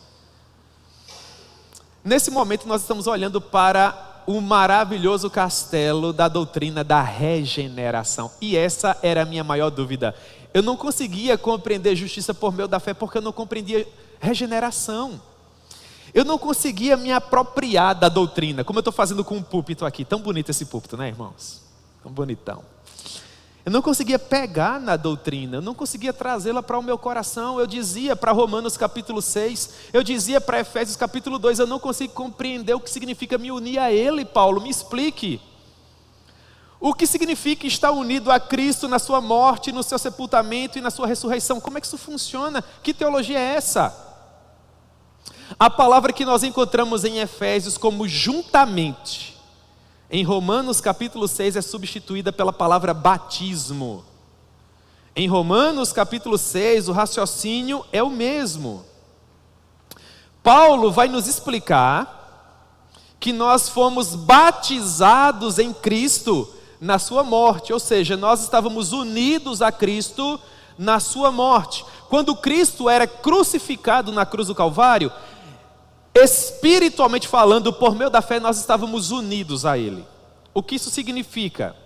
Nesse momento nós estamos olhando para o maravilhoso castelo da doutrina da regeneração, e essa era a minha maior dúvida. Eu não conseguia compreender justiça por meio da fé, porque eu não compreendia regeneração. Eu não conseguia me apropriar da doutrina, como eu estou fazendo com um púlpito aqui. Tão bonito esse púlpito, né, irmãos? Tão bonitão. Eu não conseguia pegar na doutrina, eu não conseguia trazê-la para o meu coração. Eu dizia para Romanos capítulo 6, eu dizia para Efésios capítulo 2, eu não consigo compreender o que significa me unir a Ele. Paulo, me explique. O que significa estar unido a Cristo na sua morte, no seu sepultamento e na sua ressurreição? Como é que isso funciona? Que teologia é essa? A palavra que nós encontramos em Efésios como juntamente, em Romanos capítulo 6 é substituída pela palavra batismo. Em Romanos capítulo 6 o raciocínio é o mesmo. Paulo vai nos explicar que nós fomos batizados em Cristo na sua morte, ou seja, nós estávamos unidos a Cristo na sua morte. Quando Cristo era crucificado na cruz do Calvário, espiritualmente falando, por meio da fé, nós estávamos unidos a Ele. O que isso significa?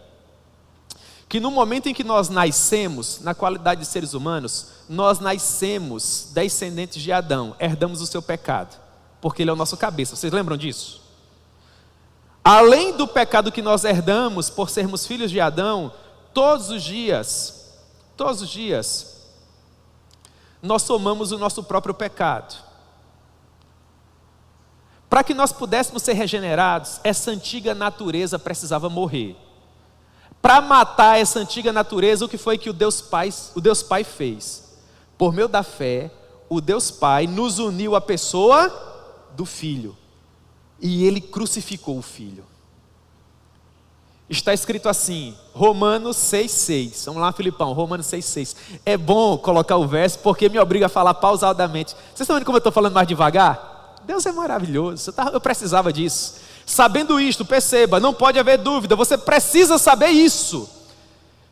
Que no momento em que nós nascemos, na qualidade de seres humanos, nós nascemos descendentes de Adão, herdamos o seu pecado, porque ele é o nosso cabeça. Vocês lembram disso? Além do pecado que nós herdamos por sermos filhos de Adão, todos os dias, nós somamos o nosso próprio pecado. Para que nós pudéssemos ser regenerados, essa antiga natureza precisava morrer. Para matar essa antiga natureza, o que foi que o Deus Pai fez? Por meio da fé, o Deus Pai nos uniu à pessoa do Filho. E Ele crucificou o Filho. Está escrito assim, Romanos 6,6. Vamos lá, Filipão, Romanos 6,6. É bom colocar o verso, porque me obriga a falar pausadamente. Vocês estão vendo como eu estou falando mais devagar? Deus é maravilhoso, eu precisava disso. Sabendo isto, perceba, não pode haver dúvida, você precisa saber isso,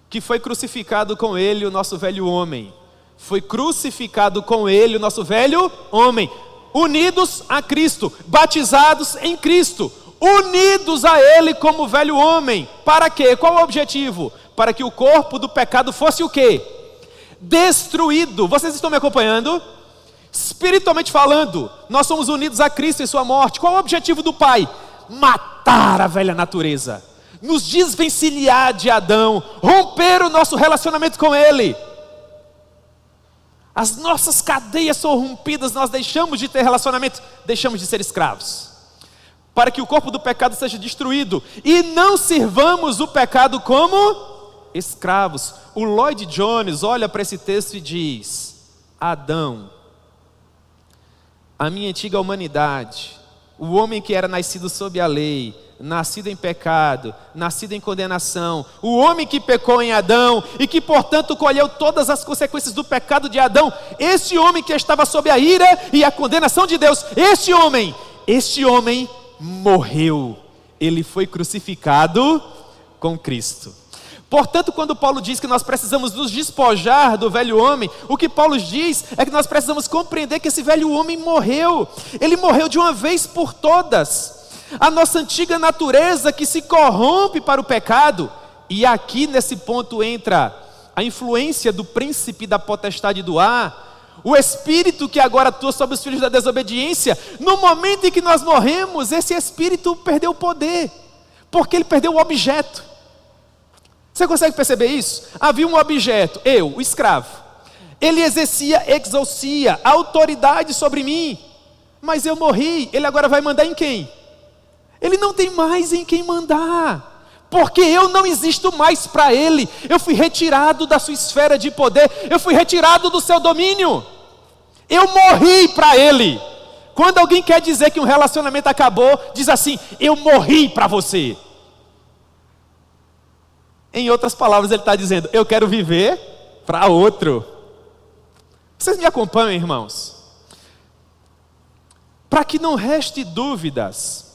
que foi crucificado com ele o nosso velho homem. Foi crucificado com ele o nosso velho homem. Unidos a Cristo, batizados em Cristo, unidos a ele como velho homem. Para quê? Qual o objetivo? Para que o corpo do pecado fosse o quê? Destruído. Vocês estão me acompanhando? Espiritualmente falando, nós somos unidos a Cristo em sua morte. Qual o objetivo do Pai? Matar a velha natureza, nos desvencilhar de Adão, romper o nosso relacionamento com ele. As nossas cadeias são rompidas, nós deixamos de ter relacionamento, deixamos de ser escravos, para que o corpo do pecado seja destruído e não sirvamos o pecado como escravos. O Lloyd Jones olha para esse texto e diz: Adão, a minha antiga humanidade, o homem que era nascido sob a lei, nascido em pecado, nascido em condenação, o homem que pecou em Adão e que portanto colheu todas as consequências do pecado de Adão, este homem que estava sob a ira e a condenação de Deus, este homem morreu, ele foi crucificado com Cristo. Portanto, quando Paulo diz que nós precisamos nos despojar do velho homem, o que Paulo diz é que nós precisamos compreender que esse velho homem morreu. Ele morreu de uma vez por todas. A nossa antiga natureza que se corrompe para o pecado. E aqui nesse ponto entra a influência do príncipe da potestade do ar, o espírito que agora atua sobre os filhos da desobediência. No momento em que nós morremos, esse espírito perdeu o poder, porque ele perdeu o objeto. Você consegue perceber isso? Havia um objeto, eu, o escravo. Ele exercia exousia, autoridade sobre mim. Mas eu morri, ele agora vai mandar em quem? Ele não tem mais em quem mandar, porque eu não existo mais para ele. Eu fui retirado da sua esfera de poder, eu fui retirado do seu domínio. Eu morri para ele. Quando alguém quer dizer que um relacionamento acabou, diz assim: eu morri para você. Em outras palavras, ele está dizendo: eu quero viver para outro. Vocês me acompanham, irmãos? Para que não reste dúvidas,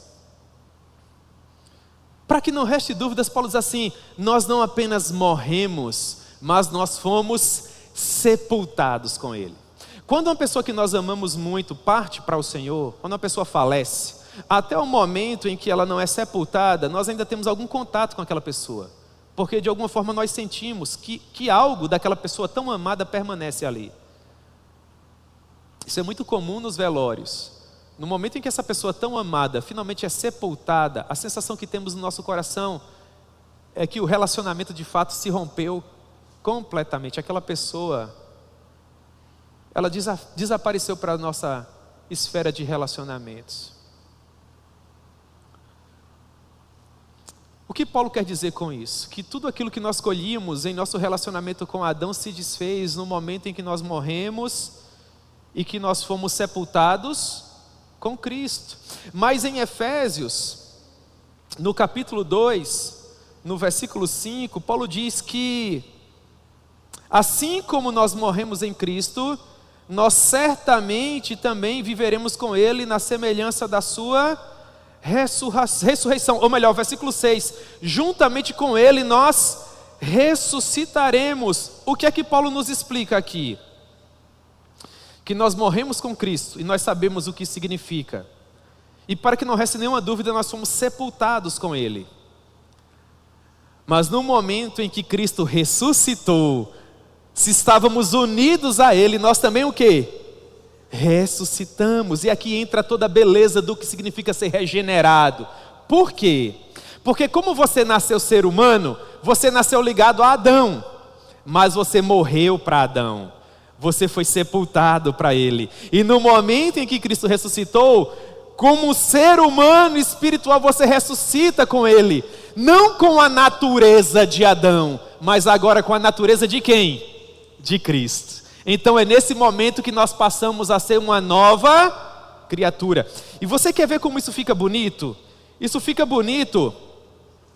Paulo diz assim: nós não apenas morremos, mas nós fomos sepultados com ele. Quando uma pessoa que nós amamos muito parte para o Senhor, quando uma pessoa falece, até o momento em que ela não é sepultada, nós ainda temos algum contato com aquela pessoa, porque de alguma forma nós sentimos que algo daquela pessoa tão amada permanece ali. Isso é muito comum nos velórios. No momento em que essa pessoa tão amada finalmente é sepultada, a sensação que temos no nosso coração é que o relacionamento de fato se rompeu completamente. Aquela pessoa, ela desapareceu para a nossa esfera de relacionamentos. O que Paulo quer dizer com isso? Que tudo aquilo que nós colhíamos em nosso relacionamento com Adão se desfez no momento em que nós morremos e que nós fomos sepultados com Cristo. Mas em Efésios, no capítulo 2, no versículo 5, Paulo diz que assim como nós morremos em Cristo, nós certamente também viveremos com Ele na semelhança da sua ressurreição. Ou melhor, versículo 6, juntamente com Ele nós ressuscitaremos. O que é que Paulo nos explica aqui? Que nós morremos com Cristo e nós sabemos o que significa. E para que não reste nenhuma dúvida, nós fomos sepultados com Ele. Mas no momento em que Cristo ressuscitou, se estávamos unidos a Ele, nós também o quê? Ressuscitamos. E aqui entra toda a beleza do que significa ser regenerado. Por quê? Porque como você nasceu ser humano, você nasceu ligado a Adão, mas você morreu para Adão. Você foi sepultado para ele. E no momento em que Cristo ressuscitou, como ser humano espiritual, você ressuscita com ele. Não com a natureza de Adão, mas agora com a natureza de quem? De Cristo. Então é nesse momento que nós passamos a ser uma nova criatura. E você quer ver como isso fica bonito? Isso fica bonito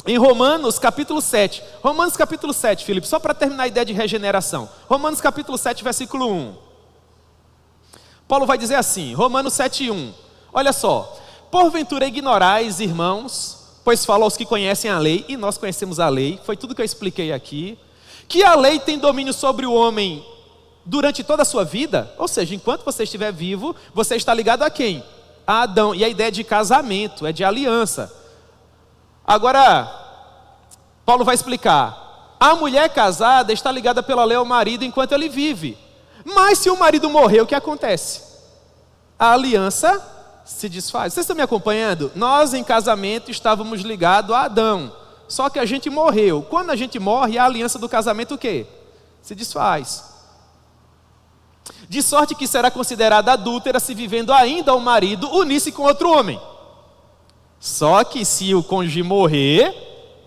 em Romanos capítulo 7. Romanos capítulo 7, Filipe, só para terminar a ideia de regeneração. Romanos capítulo 7, versículo 1. Paulo vai dizer assim, Romanos 7, 1. Olha só. porventura ignorais, irmãos, pois falo aos que conhecem a lei, e nós conhecemos a lei, foi tudo que eu expliquei aqui, que a lei tem domínio sobre o homem durante toda a sua vida, ou seja, enquanto você estiver vivo, você está ligado a quem? A Adão, e a ideia de casamento, é de aliança. Agora, Paulo vai explicar, a mulher casada está ligada pela lei ao marido enquanto ele vive, mas se o marido morrer, o que acontece? A aliança se desfaz. Vocês estão me acompanhando? Nós em casamento estávamos ligados a Adão, só que a gente morreu. Quando a gente morre, a aliança do casamento o quê? Se desfaz. De sorte que será considerada adúltera se vivendo ainda o marido unir-se com outro homem. Só que se o cônjuge morrer,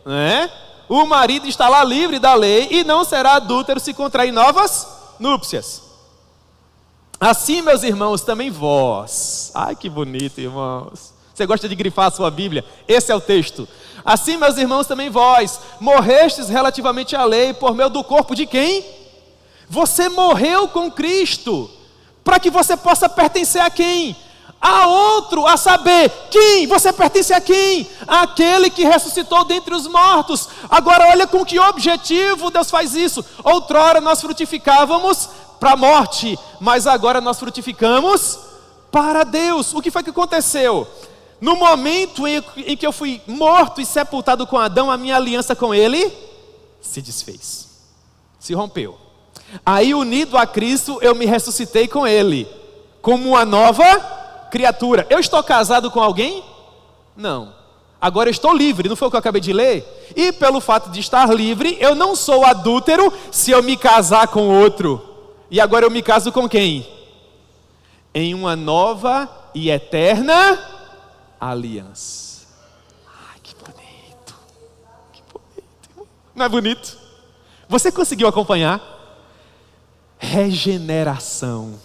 né, o marido está lá livre da lei e não será adúltero se contrair novas núpcias. Assim, meus irmãos, também vós. Ai, que bonito, irmãos. Você gosta de grifar a sua Bíblia? Esse é o texto. Assim, meus irmãos, também vós, morrestes relativamente à lei por meio do corpo de quem? Você morreu com Cristo, para que você possa pertencer a quem? A outro, a saber, quem? Você pertence a quem? Àquele que ressuscitou dentre os mortos. Agora olha com que objetivo Deus faz isso. Outrora nós frutificávamos para a morte, mas agora nós frutificamos para Deus. O que foi que aconteceu? No momento em que eu fui morto e sepultado com Adão, a minha aliança com ele se desfez, se rompeu. Aí, unido a Cristo, eu me ressuscitei com ele, como uma nova criatura. Eu estou casado com alguém? Não. Agora eu estou livre, não foi o que eu acabei de ler? E pelo fato de estar livre, eu não sou adúltero se eu me casar com outro. E agora eu me caso com quem? Em uma nova e eterna aliança. Ai, que bonito. Que bonito. Não é bonito? Você conseguiu acompanhar? Regeneração,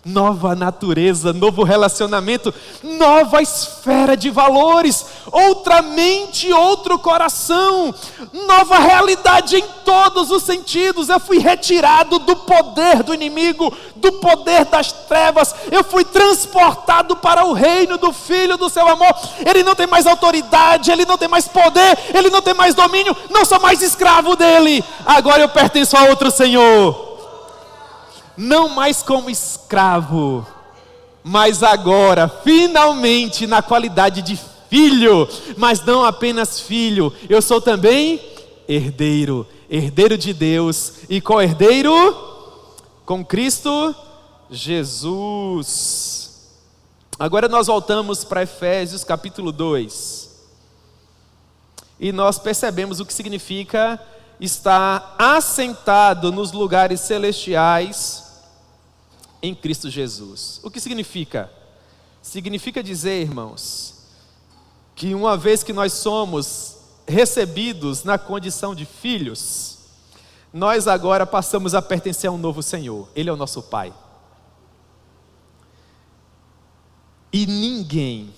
nova natureza, novo relacionamento, nova esfera de valores, outra mente, outro coração, nova realidade em todos os sentidos. Eu fui retirado do poder do inimigo, do poder das trevas, eu fui transportado para o reino do Filho do seu amor. Ele não tem mais autoridade, ele não tem mais poder, ele não tem mais domínio, não sou mais escravo dele, agora eu pertenço a outro Senhor. Não mais como escravo, mas agora, finalmente, na qualidade de filho. Mas não apenas filho, eu sou também herdeiro, herdeiro de Deus e co-herdeiro com Cristo Jesus. Agora nós voltamos para Efésios capítulo 2 e nós percebemos o que significa estar assentado nos lugares celestiais em Cristo Jesus. O que significa? Significa dizer, irmãos, que uma vez que nós somos recebidos na condição de filhos, nós agora passamos a pertencer a um novo Senhor. Ele é o nosso Pai. E ninguém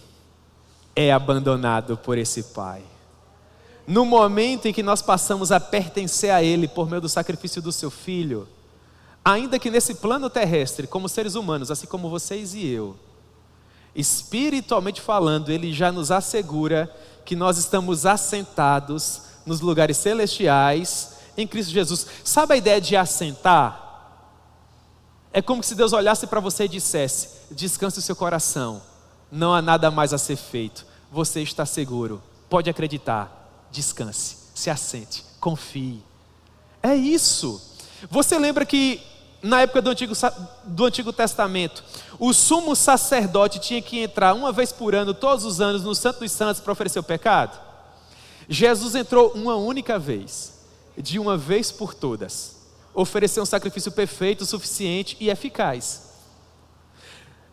é abandonado por esse Pai. No momento em que nós passamos a pertencer a Ele por meio do sacrifício do seu Filho, ainda que nesse plano terrestre, como seres humanos, assim como vocês e eu, espiritualmente falando, Ele já nos assegura que nós estamos assentados nos lugares celestiais em Cristo Jesus. Sabe a ideia de assentar? É como se Deus olhasse para você e dissesse: descanse o seu coração, não há nada mais a ser feito, você está seguro, pode acreditar, descanse, se assente, confie. É isso. Você lembra que na época do Antigo Testamento, o sumo sacerdote tinha que entrar uma vez por ano, todos os anos, no Santo dos Santos para oferecer o pecado? Jesus entrou uma única vez, de uma vez por todas, ofereceu um sacrifício perfeito, suficiente e eficaz.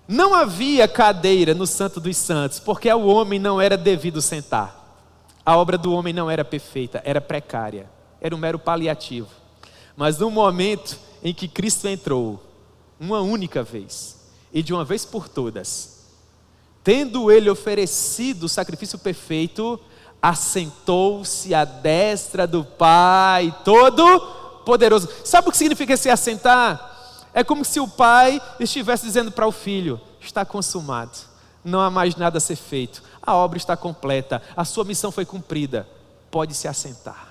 Não havia cadeira no Santo dos Santos, porque ao homem não era devido sentar. A obra do homem não era perfeita, era precária, era um mero paliativo. Mas no momento em que Cristo entrou, uma única vez, e de uma vez por todas, tendo ele oferecido o sacrifício perfeito, assentou-se à destra do Pai Todo-Poderoso. Sabe o que significa se assentar? É como se o Pai estivesse dizendo para o Filho: está consumado, não há mais nada a ser feito, a obra está completa, a sua missão foi cumprida, pode se assentar.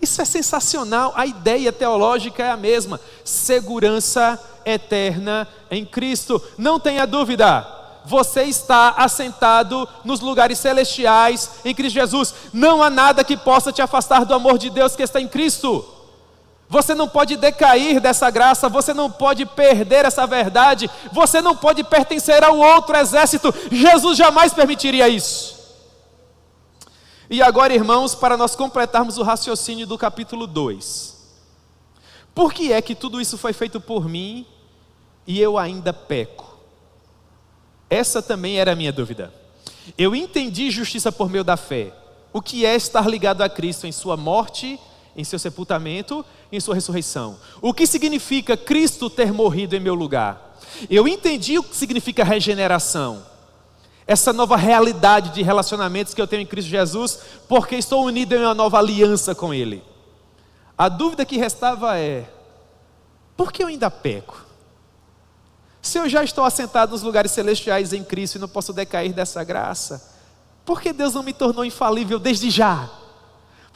Isso é sensacional, a ideia teológica é a mesma, segurança eterna em Cristo. Não tenha dúvida, você está assentado nos lugares celestiais em Cristo Jesus. Não há nada que possa te afastar do amor de Deus que está em Cristo. Você não pode decair dessa graça, você não pode perder essa verdade, você não pode pertencer ao outro exército. Jesus jamais permitiria isso. E agora, irmãos, para nós completarmos o raciocínio do capítulo 2. Por que é que tudo isso foi feito por mim e eu ainda peco? Essa também era a minha dúvida. Eu entendi justiça por meio da fé. O que é estar ligado a Cristo em sua morte, em seu sepultamento, em sua ressurreição? O que significa Cristo ter morrido em meu lugar? Eu entendi o que significa regeneração. Essa nova realidade de relacionamentos que eu tenho em Cristo Jesus, porque estou unido em uma nova aliança com Ele. A dúvida que restava é: por que eu ainda peco? Se eu já estou assentado nos lugares celestiais em Cristo e não posso decair dessa graça, por que Deus não me tornou infalível desde já?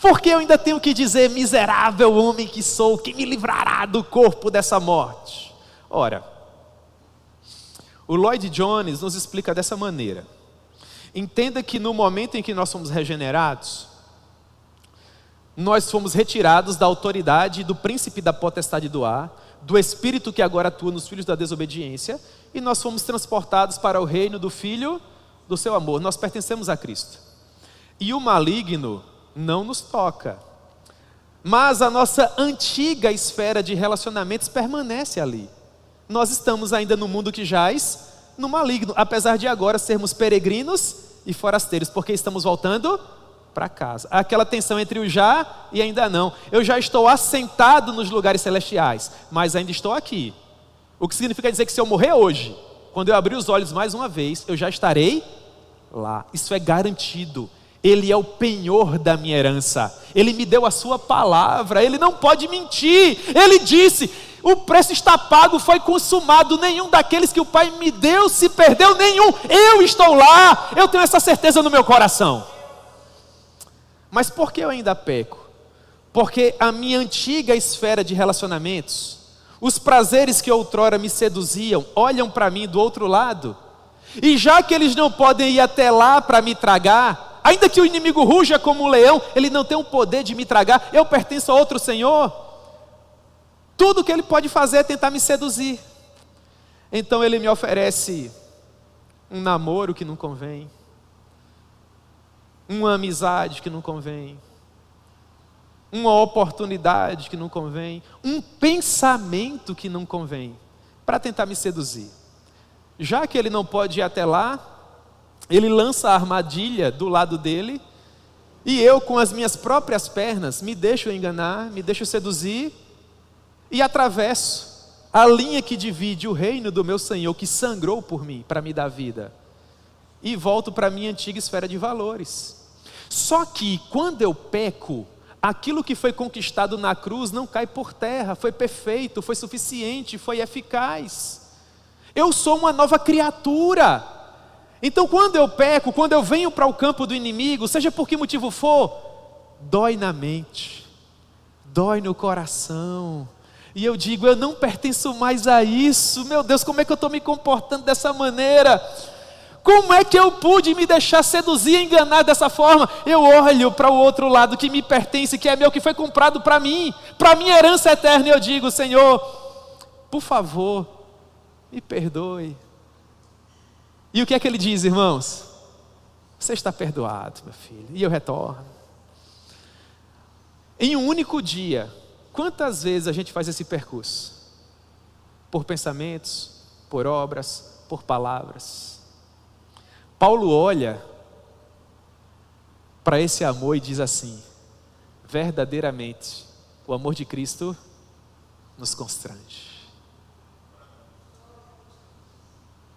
Por que eu ainda tenho que dizer: miserável homem que sou, quem me livrará do corpo dessa morte? Ora, o Lloyd Jones nos explica dessa maneira. Entenda que no momento em que nós somos regenerados, nós fomos retirados da autoridade do príncipe da potestade do ar, do espírito que agora atua nos filhos da desobediência, e nós fomos transportados para o reino do Filho do seu amor. Nós pertencemos a Cristo. E o maligno não nos toca. Mas a nossa antiga esfera de relacionamentos permanece ali. Nós estamos ainda no mundo que jaz no maligno, apesar de agora sermos peregrinos e forasteiros, porque estamos voltando para casa. Aquela tensão entre o já e ainda não. Eu já estou assentado nos lugares celestiais, mas ainda estou aqui. O que significa dizer que se eu morrer hoje, quando eu abrir os olhos mais uma vez, eu já estarei lá. Isso é garantido. Ele é o penhor da minha herança. Ele me deu a sua palavra. Ele não pode mentir. Ele disse: o preço está pago, foi consumado. Nenhum daqueles que o Pai me deu se perdeu, nenhum. Eu estou lá. Eu tenho essa certeza no meu coração. Mas por que eu ainda peco? Porque a minha antiga esfera de relacionamentos, os prazeres que outrora me seduziam, olham para mim do outro lado. E já que eles não podem ir até lá para me tragar, ainda que o inimigo ruja como um leão, ele não tem o poder de me tragar. Eu pertenço a outro Senhor. Tudo que ele pode fazer é tentar me seduzir. Então ele me oferece um namoro que não convém, uma amizade que não convém, uma oportunidade que não convém, um pensamento que não convém, para tentar me seduzir. Já que ele não pode ir até lá, ele lança a armadilha do lado dele, e eu com as minhas próprias pernas me deixo enganar, me deixo seduzir, e atravesso a linha que divide o reino do meu Senhor, que sangrou por mim, para me dar vida, e volto para a minha antiga esfera de valores. Só que quando eu peco, aquilo que foi conquistado na cruz não cai por terra, foi perfeito, foi suficiente, foi eficaz. Eu sou uma nova criatura. Então quando eu peco, quando eu venho para o campo do inimigo, seja por que motivo for, dói na mente, dói no coração, e eu digo: eu não pertenço mais a isso. Meu Deus, como é que eu estou me comportando dessa maneira? Como é que eu pude me deixar seduzir e enganar dessa forma? Eu olho para o outro lado que me pertence, que é meu, que foi comprado para mim, para minha herança eterna, e eu digo: Senhor, por favor, me perdoe. E o que é que ele diz, irmãos? Você está perdoado, meu filho. E eu retorno. Em um único dia, quantas vezes a gente faz esse percurso? Por pensamentos, por obras, por palavras. Paulo olha para esse amor e diz assim: verdadeiramente, o amor de Cristo nos constrange.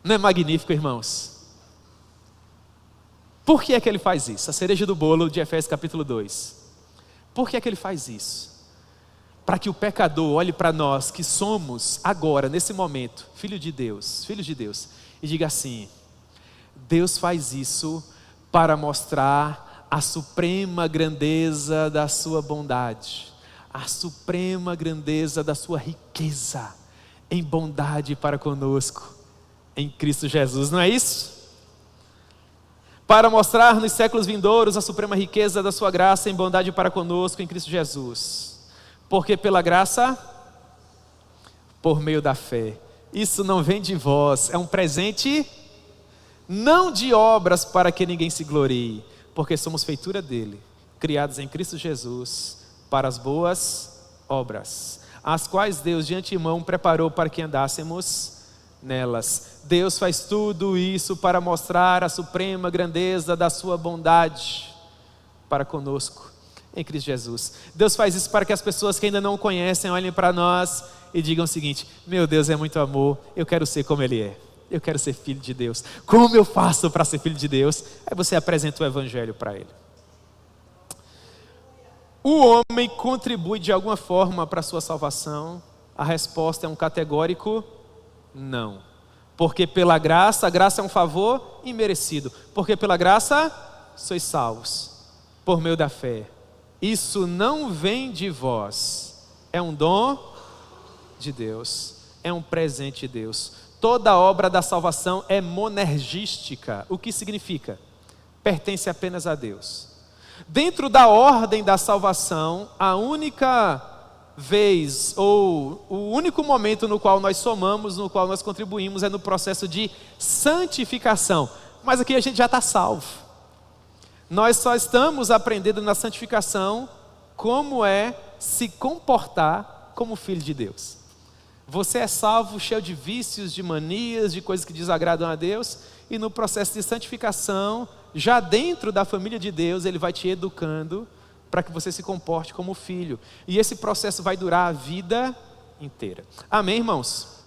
Não é magnífico, irmãos? Por que é que ele faz isso? A cereja do bolo de Efésios capítulo 2. Por que é que ele faz isso? Para que o pecador olhe para nós que somos agora, nesse momento, filhos de Deus, e diga assim: Deus faz isso para mostrar a suprema grandeza da sua bondade, a suprema grandeza da sua riqueza em bondade para conosco em Cristo Jesus, não é isso? Para mostrar nos séculos vindouros a suprema riqueza da sua graça em bondade para conosco em Cristo Jesus. Porque pela graça, por meio da fé. Isso não vem de vós, é um presente, não de obras para que ninguém se glorie, porque somos feitura dele, criados em Cristo Jesus para as boas obras, as quais Deus de antemão preparou para que andássemos nelas. Deus faz tudo isso para mostrar a suprema grandeza da sua bondade para conosco em Cristo Jesus. Deus faz isso para que as pessoas que ainda não o conhecem olhem para nós e digam o seguinte: meu Deus é muito amor, eu quero ser como Ele é, eu quero ser filho de Deus. Como eu faço para ser filho de Deus? Aí você apresenta o Evangelho para ele. O homem contribui de alguma forma para a sua salvação? A resposta é um categórico não. Porque pela graça, a graça é um favor imerecido. Porque pela graça sois salvos, por meio da fé. Isso não vem de vós, é um dom de Deus, é um presente de Deus. Toda obra da salvação é monergística. O que significa? Pertence apenas a Deus. Dentro da ordem da salvação, a única vez ou o único momento no qual nós somamos, no qual nós contribuímos, é no processo de santificação. Mas aqui a gente já está salvo. Nós só estamos aprendendo na santificação como é se comportar como filho de Deus. Você é salvo cheio de vícios, de manias, de coisas que desagradam a Deus, e no processo de santificação, já dentro da família de Deus, Ele vai te educando para que você se comporte como filho. E esse processo vai durar a vida inteira. Amém, irmãos?